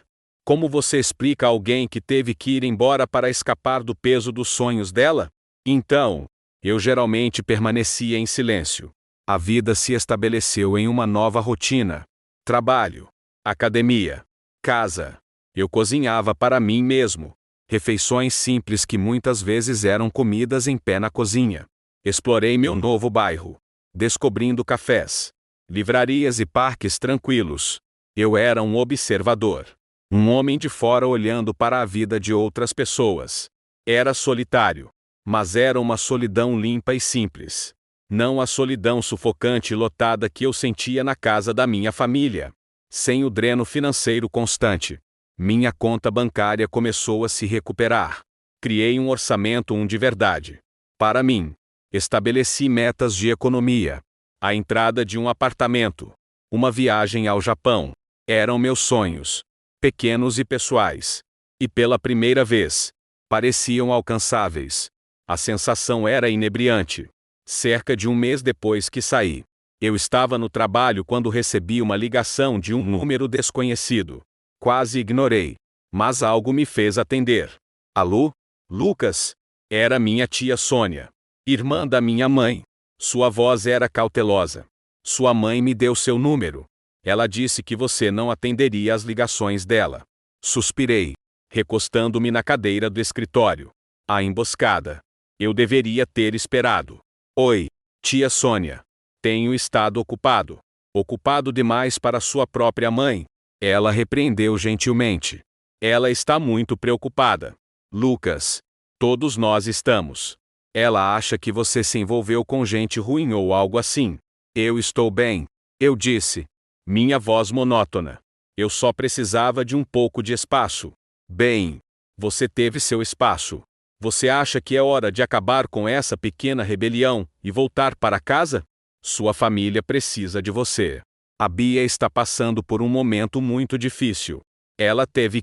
Como você explica a alguém que teve que ir embora para escapar do peso dos sonhos dela? Então, eu geralmente permanecia em silêncio. A vida se estabeleceu em uma nova rotina. Trabalho, academia, casa. Eu cozinhava para mim mesmo. Refeições simples que muitas vezes eram comidas em pé na cozinha. Explorei meu novo bairro, descobrindo cafés, livrarias e parques tranquilos. Eu era um observador. Um homem de fora olhando para a vida de outras pessoas. Era solitário. Mas era uma solidão limpa e simples. Não a solidão sufocante e lotada que eu sentia na casa da minha família. Sem o dreno financeiro constante. Minha conta bancária começou a se recuperar. Criei um orçamento de verdade. Para mim. Estabeleci metas de economia. A entrada de um apartamento. Uma viagem ao Japão. Eram meus sonhos. Pequenos e pessoais. E pela primeira vez, pareciam alcançáveis. A sensação era inebriante. Cerca de um mês depois que saí, eu estava no trabalho quando recebi uma ligação de um número desconhecido. Quase ignorei, mas algo me fez atender. Alô? Lucas? Era minha tia Sônia, irmã da minha mãe. Sua voz era cautelosa. Sua mãe me deu seu número. Ela disse que você não atenderia às ligações dela. Suspirei, recostando-me na cadeira do escritório. A emboscada. Eu deveria ter esperado. Oi, tia Sônia. Tenho estado ocupado. Ocupado demais para sua própria mãe. Ela repreendeu gentilmente. Ela está muito preocupada. Lucas. Todos nós estamos. Ela acha que você se envolveu com gente ruim ou algo assim. Eu estou bem. Eu disse. Minha voz monótona. Eu só precisava de um pouco de espaço. Bem, você teve seu espaço. Você acha que é hora de acabar com essa pequena rebelião e voltar para casa? Sua família precisa de você. A Bia está passando por um momento muito difícil. Ela teve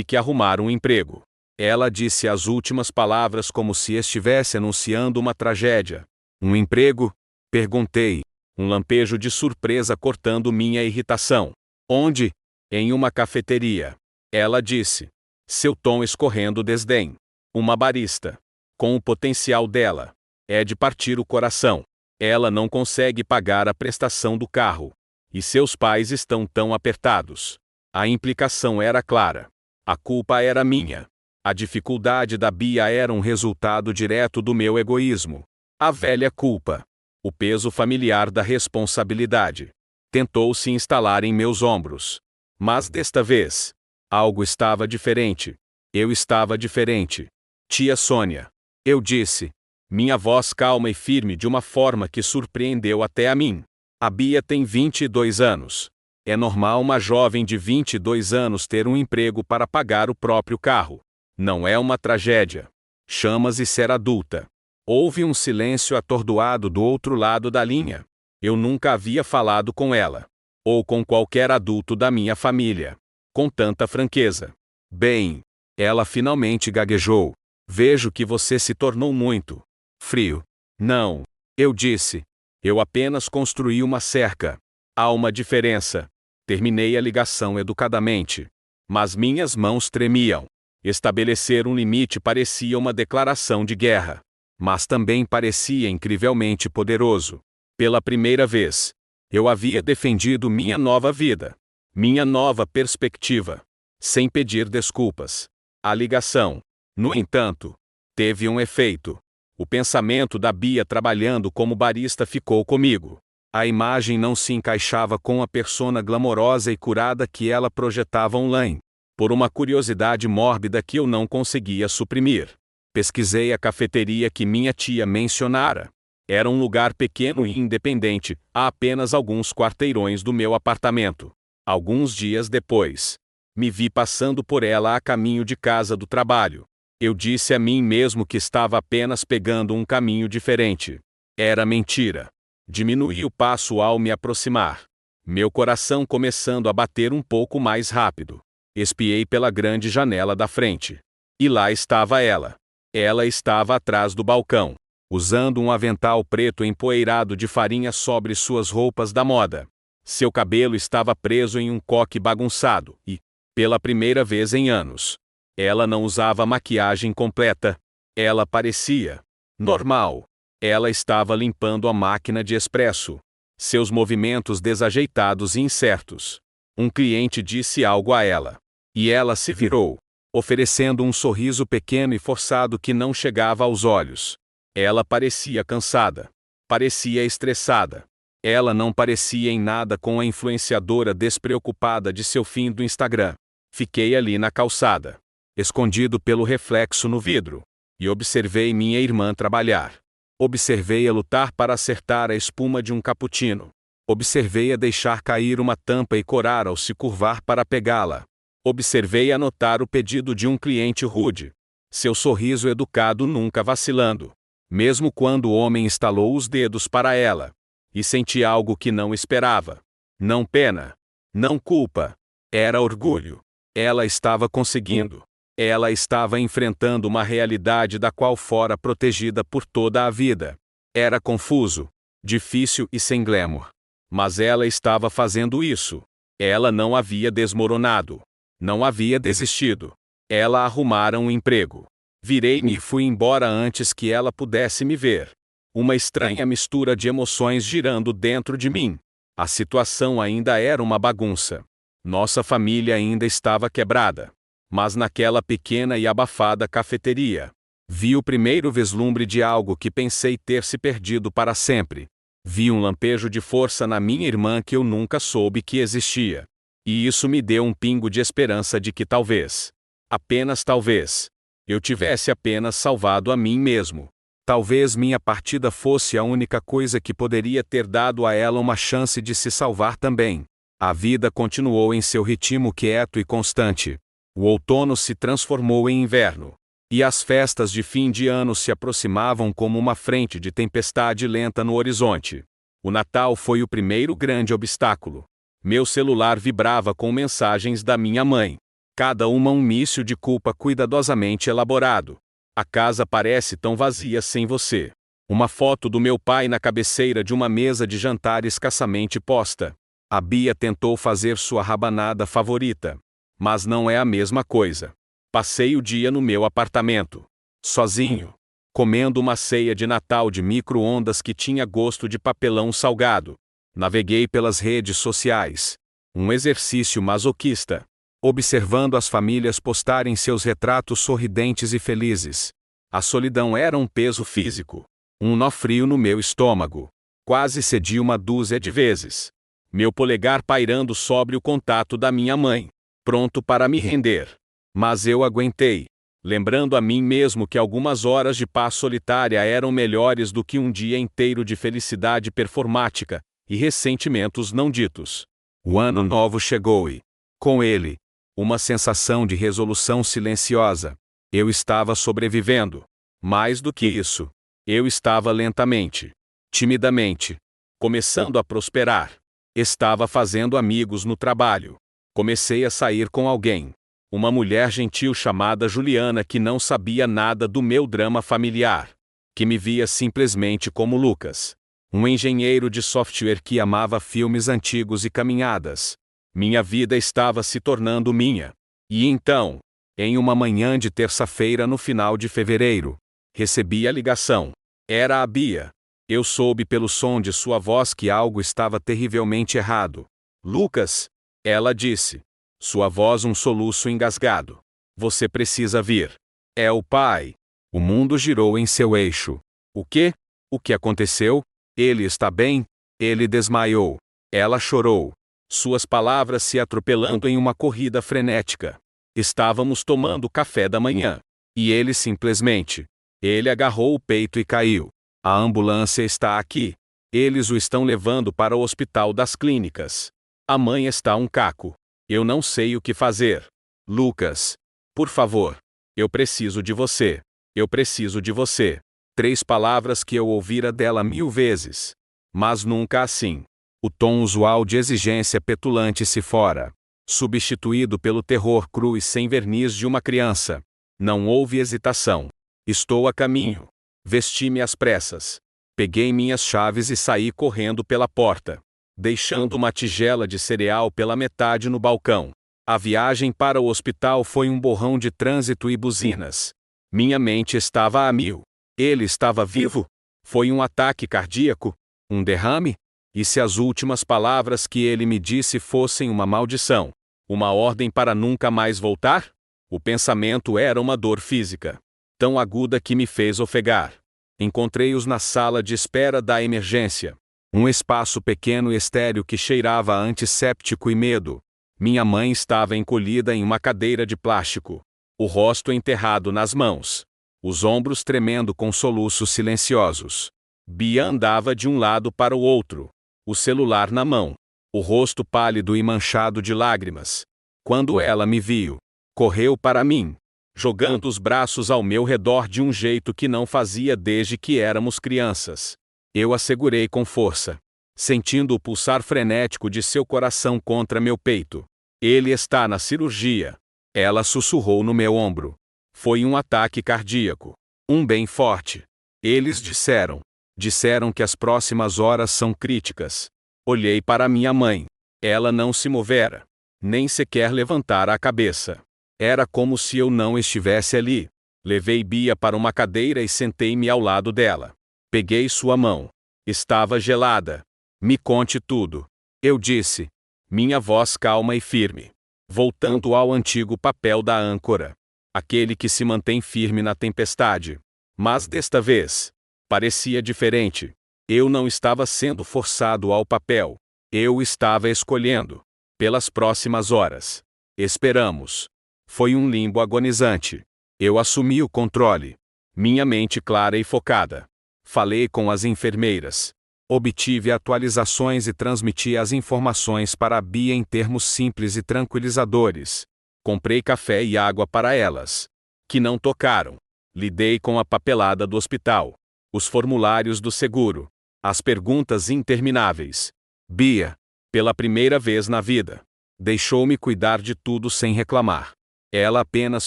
que arrumar um emprego. Ela disse as últimas palavras como se estivesse anunciando uma tragédia. Um emprego? Perguntei, um lampejo de surpresa cortando minha irritação. Onde? Em uma cafeteria. Ela disse, seu tom escorrendo desdém. Uma barista. Com o potencial dela. É de partir o coração. Ela não consegue pagar a prestação do carro. E seus pais estão tão apertados. A implicação era clara. A culpa era minha. A dificuldade da Bia era um resultado direto do meu egoísmo. A velha culpa. O peso familiar da responsabilidade. Tentou se instalar em meus ombros. Mas desta vez, algo estava diferente. Eu estava diferente. Tia Sônia. Eu disse. Minha voz calma e firme de uma forma que surpreendeu até a mim. A Bia tem 22 anos. É normal uma jovem de 22 anos ter um emprego para pagar o próprio carro. Não é uma tragédia. Chama-se ser adulta. Houve um silêncio atordoado do outro lado da linha. Eu nunca havia falado com ela. Ou com qualquer adulto da minha família. Com tanta franqueza. Bem, ela finalmente gaguejou. Vejo que você se tornou muito frio. Não, eu disse. Eu apenas construí uma cerca. Há uma diferença. Terminei a ligação educadamente. Mas minhas mãos tremiam. Estabelecer um limite parecia uma declaração de guerra. Mas também parecia incrivelmente poderoso. Pela primeira vez, eu havia defendido minha nova vida. Minha nova perspectiva. Sem pedir desculpas. A ligação, no entanto, teve um efeito. O pensamento da Bia trabalhando como barista ficou comigo. A imagem não se encaixava com a persona glamourosa e curada que ela projetava online. Por uma curiosidade mórbida que eu não conseguia suprimir. Pesquisei a cafeteria que minha tia mencionara. Era um lugar pequeno e independente, a apenas alguns quarteirões do meu apartamento. Alguns dias depois, me vi passando por ela a caminho de casa do trabalho. Eu disse a mim mesmo que estava apenas pegando um caminho diferente. Era mentira. Diminui o passo ao me aproximar. Meu coração começando a bater um pouco mais rápido. Espiei pela grande janela da frente. E lá estava ela. Ela estava atrás do balcão, usando um avental preto empoeirado de farinha sobre suas roupas da moda. Seu cabelo estava preso em um coque bagunçado e, pela primeira vez em anos, ela não usava maquiagem completa. Ela parecia normal. Ela estava limpando a máquina de espresso. Seus movimentos desajeitados e incertos. Um cliente disse algo a ela. E ela se virou, oferecendo um sorriso pequeno e forçado que não chegava aos olhos. Ela parecia cansada. Parecia estressada. Ela não parecia em nada com a influenciadora despreocupada de seu fim do Instagram. Fiquei ali na calçada, escondido pelo reflexo no vidro, e observei minha irmã trabalhar. Observei-a lutar para acertar a espuma de um cappuccino. Observei-a deixar cair uma tampa e corar ao se curvar para pegá-la. Observei anotar o pedido de um cliente rude. Seu sorriso educado nunca vacilando. Mesmo quando o homem estalou os dedos para ela. E senti algo que não esperava. Não pena. Não culpa. Era orgulho. Ela estava conseguindo. Ela estava enfrentando uma realidade da qual fora protegida por toda a vida. Era confuso, difícil e sem glamour. Mas ela estava fazendo isso. Ela não havia desmoronado. Não havia desistido. Ela arrumara um emprego. Virei-me e fui embora antes que ela pudesse me ver. Uma estranha mistura de emoções girando dentro de mim. A situação ainda era uma bagunça. Nossa família ainda estava quebrada. Mas naquela pequena e abafada cafeteria, vi o primeiro vislumbre de algo que pensei ter se perdido para sempre. Vi um lampejo de força na minha irmã que eu nunca soube que existia. E isso me deu um pingo de esperança de que talvez Apenas talvez. Eu tivesse apenas salvado a mim mesmo. Talvez minha partida fosse a única coisa que poderia ter dado a ela uma chance de se salvar também. A vida continuou em seu ritmo quieto e constante. O outono se transformou em inverno. E as festas de fim de ano se aproximavam como uma frente de tempestade lenta no horizonte. O Natal foi o primeiro grande obstáculo. Meu celular vibrava com mensagens da minha mãe. Cada uma um míssil de culpa cuidadosamente elaborado. A casa parece tão vazia sem você. Uma foto do meu pai na cabeceira de uma mesa de jantar escassamente posta. A Bia tentou fazer sua rabanada favorita. Mas não é a mesma coisa. Passei o dia no meu apartamento. Sozinho. Comendo uma ceia de Natal de micro-ondas que tinha gosto de papelão salgado. Naveguei pelas redes sociais. Um exercício masoquista. Observando as famílias postarem seus retratos sorridentes e felizes. A solidão era um peso físico. Um nó frio no meu estômago. Quase cedi uma dúzia de vezes. Meu polegar pairando sobre o contato da minha mãe. Pronto para me render. Mas eu aguentei. Lembrando a mim mesmo que algumas horas de paz solitária eram melhores do que um dia inteiro de felicidade performática e ressentimentos não ditos. O ano novo chegou e, com ele, uma sensação de resolução silenciosa. Eu estava sobrevivendo. Mais do que isso, eu estava lentamente, timidamente, começando a prosperar. Estava fazendo amigos no trabalho. Comecei a sair com alguém. Uma mulher gentil chamada Juliana que não sabia nada do meu drama familiar. Que me via simplesmente como Lucas. Um engenheiro de software que amava filmes antigos e caminhadas. Minha vida estava se tornando minha. E então, em uma manhã de terça-feira no final de fevereiro, recebi a ligação. Era a Bia. Eu soube pelo som de sua voz que algo estava terrivelmente errado. Lucas, ela disse. Sua voz um soluço engasgado. Você precisa vir. É o pai. O mundo girou em seu eixo. O quê? O que aconteceu? Ele está bem? Ele desmaiou. Ela chorou. Suas palavras se atropelando em uma corrida frenética. Estávamos tomando café da manhã. E ele simplesmente. Ele agarrou o peito e caiu. A ambulância está aqui. Eles o estão levando para o hospital das clínicas. A mãe está um caco. Eu não sei o que fazer. Lucas. Por favor. Eu preciso de você. Eu preciso de você. 3 palavras que eu ouvira dela 1000 vezes. Mas nunca assim. O tom usual de exigência petulante se fora. Substituído pelo terror cru e sem verniz de uma criança. Não houve hesitação. Estou a caminho. Vesti-me às pressas. Peguei minhas chaves e saí correndo pela porta. Deixando uma tigela de cereal pela metade no balcão. A viagem para o hospital foi um borrão de trânsito e buzinas. Minha mente estava a mil. Ele estava vivo? Foi um ataque cardíaco? Um derrame? E se as últimas palavras que ele me disse fossem uma maldição? Uma ordem para nunca mais voltar? O pensamento era uma dor física. Tão aguda que me fez ofegar. Encontrei-os na sala de espera da emergência. Um espaço pequeno e estéril que cheirava a antisséptico e medo. Minha mãe estava encolhida em uma cadeira de plástico. O rosto enterrado nas mãos. Os ombros tremendo com soluços silenciosos. Bia andava de um lado para o outro. O celular na mão. O rosto pálido e manchado de lágrimas. Quando ela me viu, correu para mim, jogando os braços ao meu redor de um jeito que não fazia desde que éramos crianças. Eu a segurei com força, sentindo o pulsar frenético de seu coração contra meu peito. Ele está na cirurgia. Ela sussurrou no meu ombro. Foi um ataque cardíaco. Um bem forte. Eles disseram. Disseram que as próximas horas são críticas. Olhei para minha mãe. Ela não se movera. Nem sequer levantara a cabeça. Era como se eu não estivesse ali. Levei Bia para uma cadeira e sentei-me ao lado dela. Peguei sua mão. Estava gelada. Me conte tudo. Eu disse. Minha voz calma e firme. Voltando ao antigo papel da âncora. Aquele que se mantém firme na tempestade. Mas desta vez, parecia diferente. Eu não estava sendo forçado ao papel. Eu estava escolhendo. Pelas próximas horas. Esperamos. Foi um limbo agonizante. Eu assumi o controle. Minha mente clara e focada. Falei com as enfermeiras. Obtive atualizações e transmiti as informações para a Bia em termos simples e tranquilizadores. Comprei café e água para elas, que não tocaram. Lidei com a papelada do hospital, os formulários do seguro, as perguntas intermináveis. Bia, pela primeira vez na vida, deixou-me cuidar de tudo sem reclamar. Ela apenas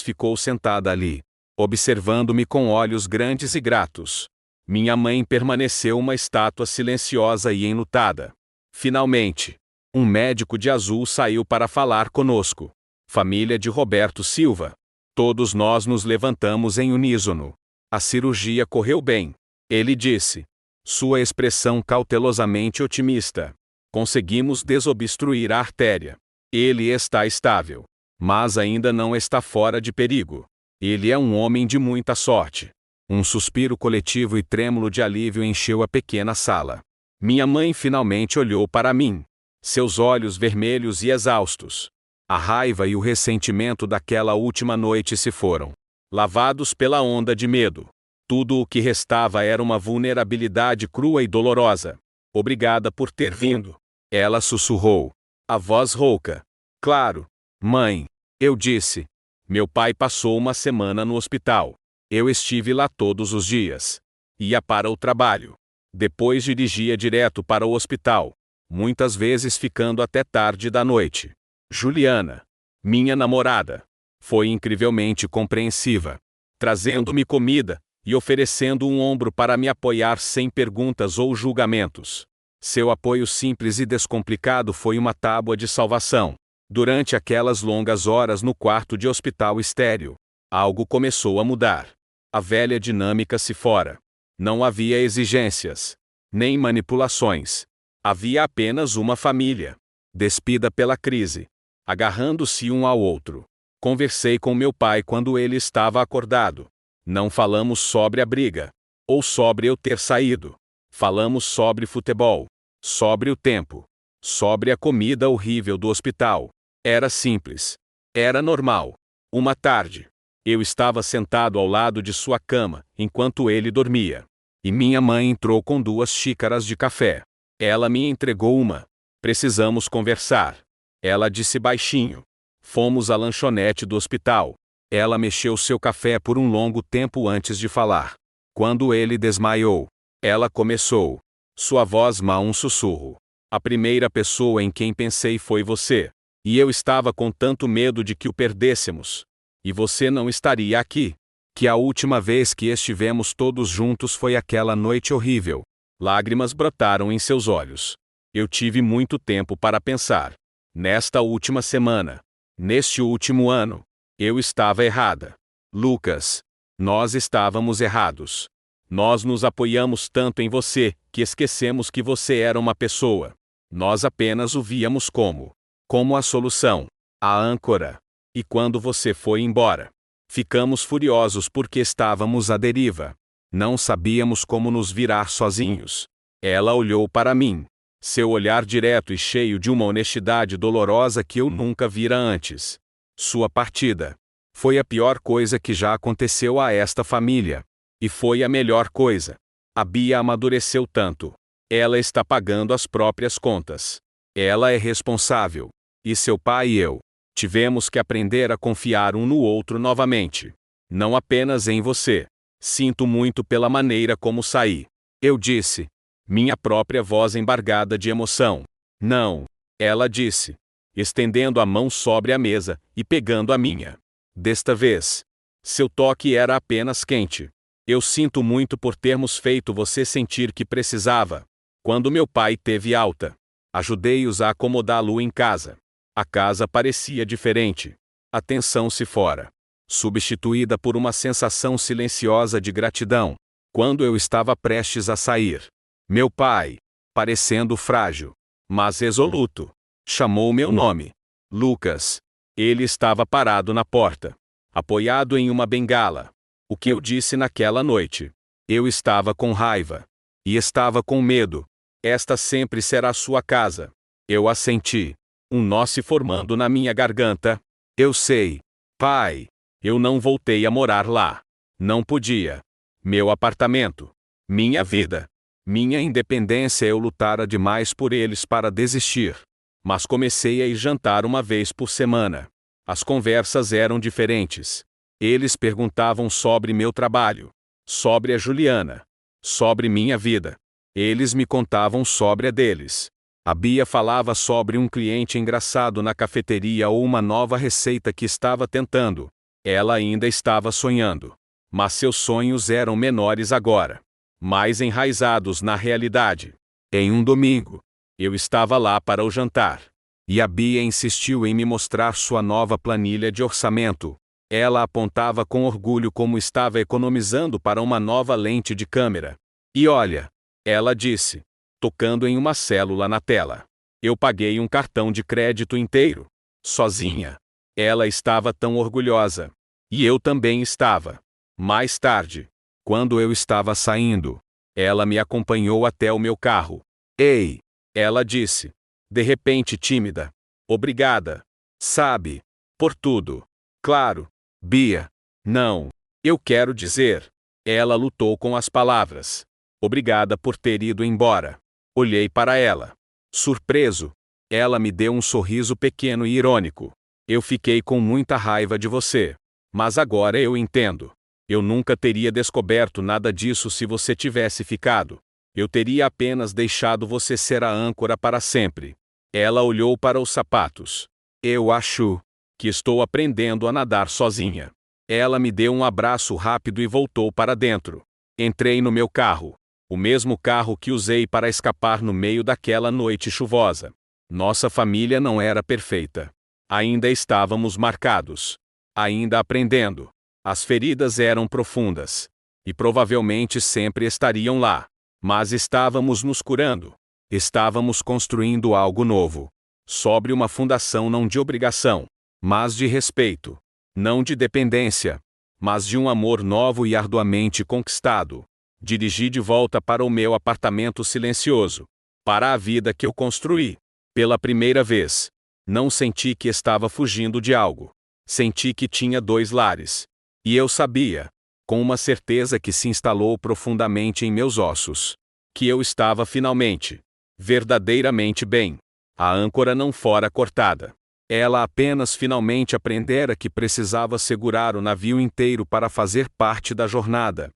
ficou sentada ali, observando-me com olhos grandes e gratos. Minha mãe permaneceu uma estátua silenciosa e enlutada. Finalmente, um médico de azul saiu para falar conosco. Família de Roberto Silva. Todos nós nos levantamos em uníssono. A cirurgia correu bem. Ele disse. Sua expressão cautelosamente otimista. Conseguimos desobstruir a artéria. Ele está estável. Mas ainda não está fora de perigo. Ele é um homem de muita sorte. Um suspiro coletivo e trêmulo de alívio encheu a pequena sala. Minha mãe finalmente olhou para mim. Seus olhos vermelhos e exaustos. A raiva e o ressentimento daquela última noite se foram, lavados pela onda de medo. Tudo o que restava era uma vulnerabilidade crua e dolorosa. Obrigada por ter vindo. Ela sussurrou. A voz rouca. Claro, mãe. Eu disse. Meu pai passou uma semana no hospital. Eu estive lá todos os dias. Ia para o trabalho. Depois dirigia direto para o hospital, muitas vezes ficando até tarde da noite. Juliana, minha namorada, foi incrivelmente compreensiva, trazendo-me comida e oferecendo um ombro para me apoiar sem perguntas ou julgamentos. Seu apoio simples e descomplicado foi uma tábua de salvação. Durante aquelas longas horas no quarto de hospital estéril, algo começou a mudar. A velha dinâmica se fora. Não havia exigências, nem manipulações. Havia apenas uma família, despida pela crise, agarrando-se um ao outro. Conversei com meu pai quando ele estava acordado. Não falamos sobre a briga, ou sobre eu ter saído. Falamos sobre futebol, sobre o tempo, sobre a comida horrível do hospital. Era simples. Era normal. Uma tarde, eu estava sentado ao lado de sua cama, enquanto ele dormia. E minha mãe entrou com 2 xícaras de café. Ela me entregou uma. Precisamos conversar. Ela disse baixinho. Fomos à lanchonete do hospital. Ela mexeu seu café por um longo tempo antes de falar. Quando ele desmaiou, ela começou. Sua voz um sussurro. A primeira pessoa em quem pensei foi você. E eu estava com tanto medo de que o perdêssemos. E você não estaria aqui. Que a última vez que estivemos todos juntos foi aquela noite horrível. Lágrimas brotaram em seus olhos. Eu tive muito tempo para pensar. Nesta última semana, neste último ano, eu estava errada. Lucas, nós estávamos errados. Nós nos apoiamos tanto em você, que esquecemos que você era uma pessoa. Nós apenas o víamos como a solução, a âncora. E quando você foi embora, ficamos furiosos porque estávamos à deriva. Não sabíamos como nos virar sozinhos. Ela olhou para mim. Seu olhar direto e cheio de uma honestidade dolorosa que eu nunca vira antes. Sua partida foi a pior coisa que já aconteceu a esta família. E foi a melhor coisa. A Bia amadureceu tanto. Ela está pagando as próprias contas. Ela é responsável. E seu pai e eu tivemos que aprender a confiar um no outro novamente. Não apenas em você. Sinto muito pela maneira como saí. Eu disse. Minha própria voz embargada de emoção. Não. Ela disse. Estendendo a mão sobre a mesa e pegando a minha. Desta vez, seu toque era apenas quente. Eu sinto muito por termos feito você sentir que precisava. Quando meu pai teve alta, ajudei-os a acomodá-lo em casa. A casa parecia diferente. A tensão se fora, substituída por uma sensação silenciosa de gratidão. Quando eu estava prestes a sair, meu pai, parecendo frágil, mas resoluto, chamou meu nome. Lucas. Ele estava parado na porta, apoiado em uma bengala. O que eu disse naquela noite? Eu estava com raiva. E estava com medo. Esta sempre será sua casa. Eu assenti. Um nó se formando na minha garganta. Eu sei. Pai, eu não voltei a morar lá. Não podia. Meu apartamento. Minha vida. Minha independência. Eu lutara demais por eles para desistir. Mas comecei a ir jantar uma vez por semana. As conversas eram diferentes. Eles perguntavam sobre meu trabalho, sobre a Juliana, sobre minha vida. Eles me contavam sobre a deles. A Bia falava sobre um cliente engraçado na cafeteria ou uma nova receita que estava tentando. Ela ainda estava sonhando. Mas seus sonhos eram menores agora, mais enraizados na realidade. Em um domingo, eu estava lá para o jantar. E a Bia insistiu em me mostrar sua nova planilha de orçamento. Ela apontava com orgulho como estava economizando para uma nova lente de câmera. E olha, ela disse, tocando em uma célula na tela. Eu paguei um cartão de crédito inteiro, sozinha. Ela estava tão orgulhosa. E eu também estava. Mais tarde, quando eu estava saindo, ela me acompanhou até o meu carro. Ei, ela disse, de repente tímida. Obrigada. Sabe, por tudo. Claro, Bia. Não. Eu quero dizer. Ela lutou com as palavras. Obrigada por ter ido embora. Olhei para ela. Surpreso. Ela me deu um sorriso pequeno e irônico. Eu fiquei com muita raiva de você. Mas agora eu entendo. Eu nunca teria descoberto nada disso se você tivesse ficado. Eu teria apenas deixado você ser a âncora para sempre. Ela olhou para os sapatos. Eu acho que estou aprendendo a nadar sozinha. Ela me deu um abraço rápido e voltou para dentro. Entrei no meu carro. O mesmo carro que usei para escapar no meio daquela noite chuvosa. Nossa família não era perfeita. Ainda estávamos marcados. Ainda aprendendo. As feridas eram profundas. E provavelmente sempre estariam lá. Mas estávamos nos curando. Estávamos construindo algo novo. Sobre uma fundação não de obrigação, mas de respeito. Não de dependência, mas de um amor novo e arduamente conquistado. Dirigi de volta para o meu apartamento silencioso. Para a vida que eu construí. Pela primeira vez. Não senti que estava fugindo de algo. Senti que tinha dois lares. E eu sabia, com uma certeza que se instalou profundamente em meus ossos, que eu estava finalmente, verdadeiramente bem. A âncora não fora cortada. Ela apenas finalmente aprendera que precisava segurar o navio inteiro para fazer parte da jornada.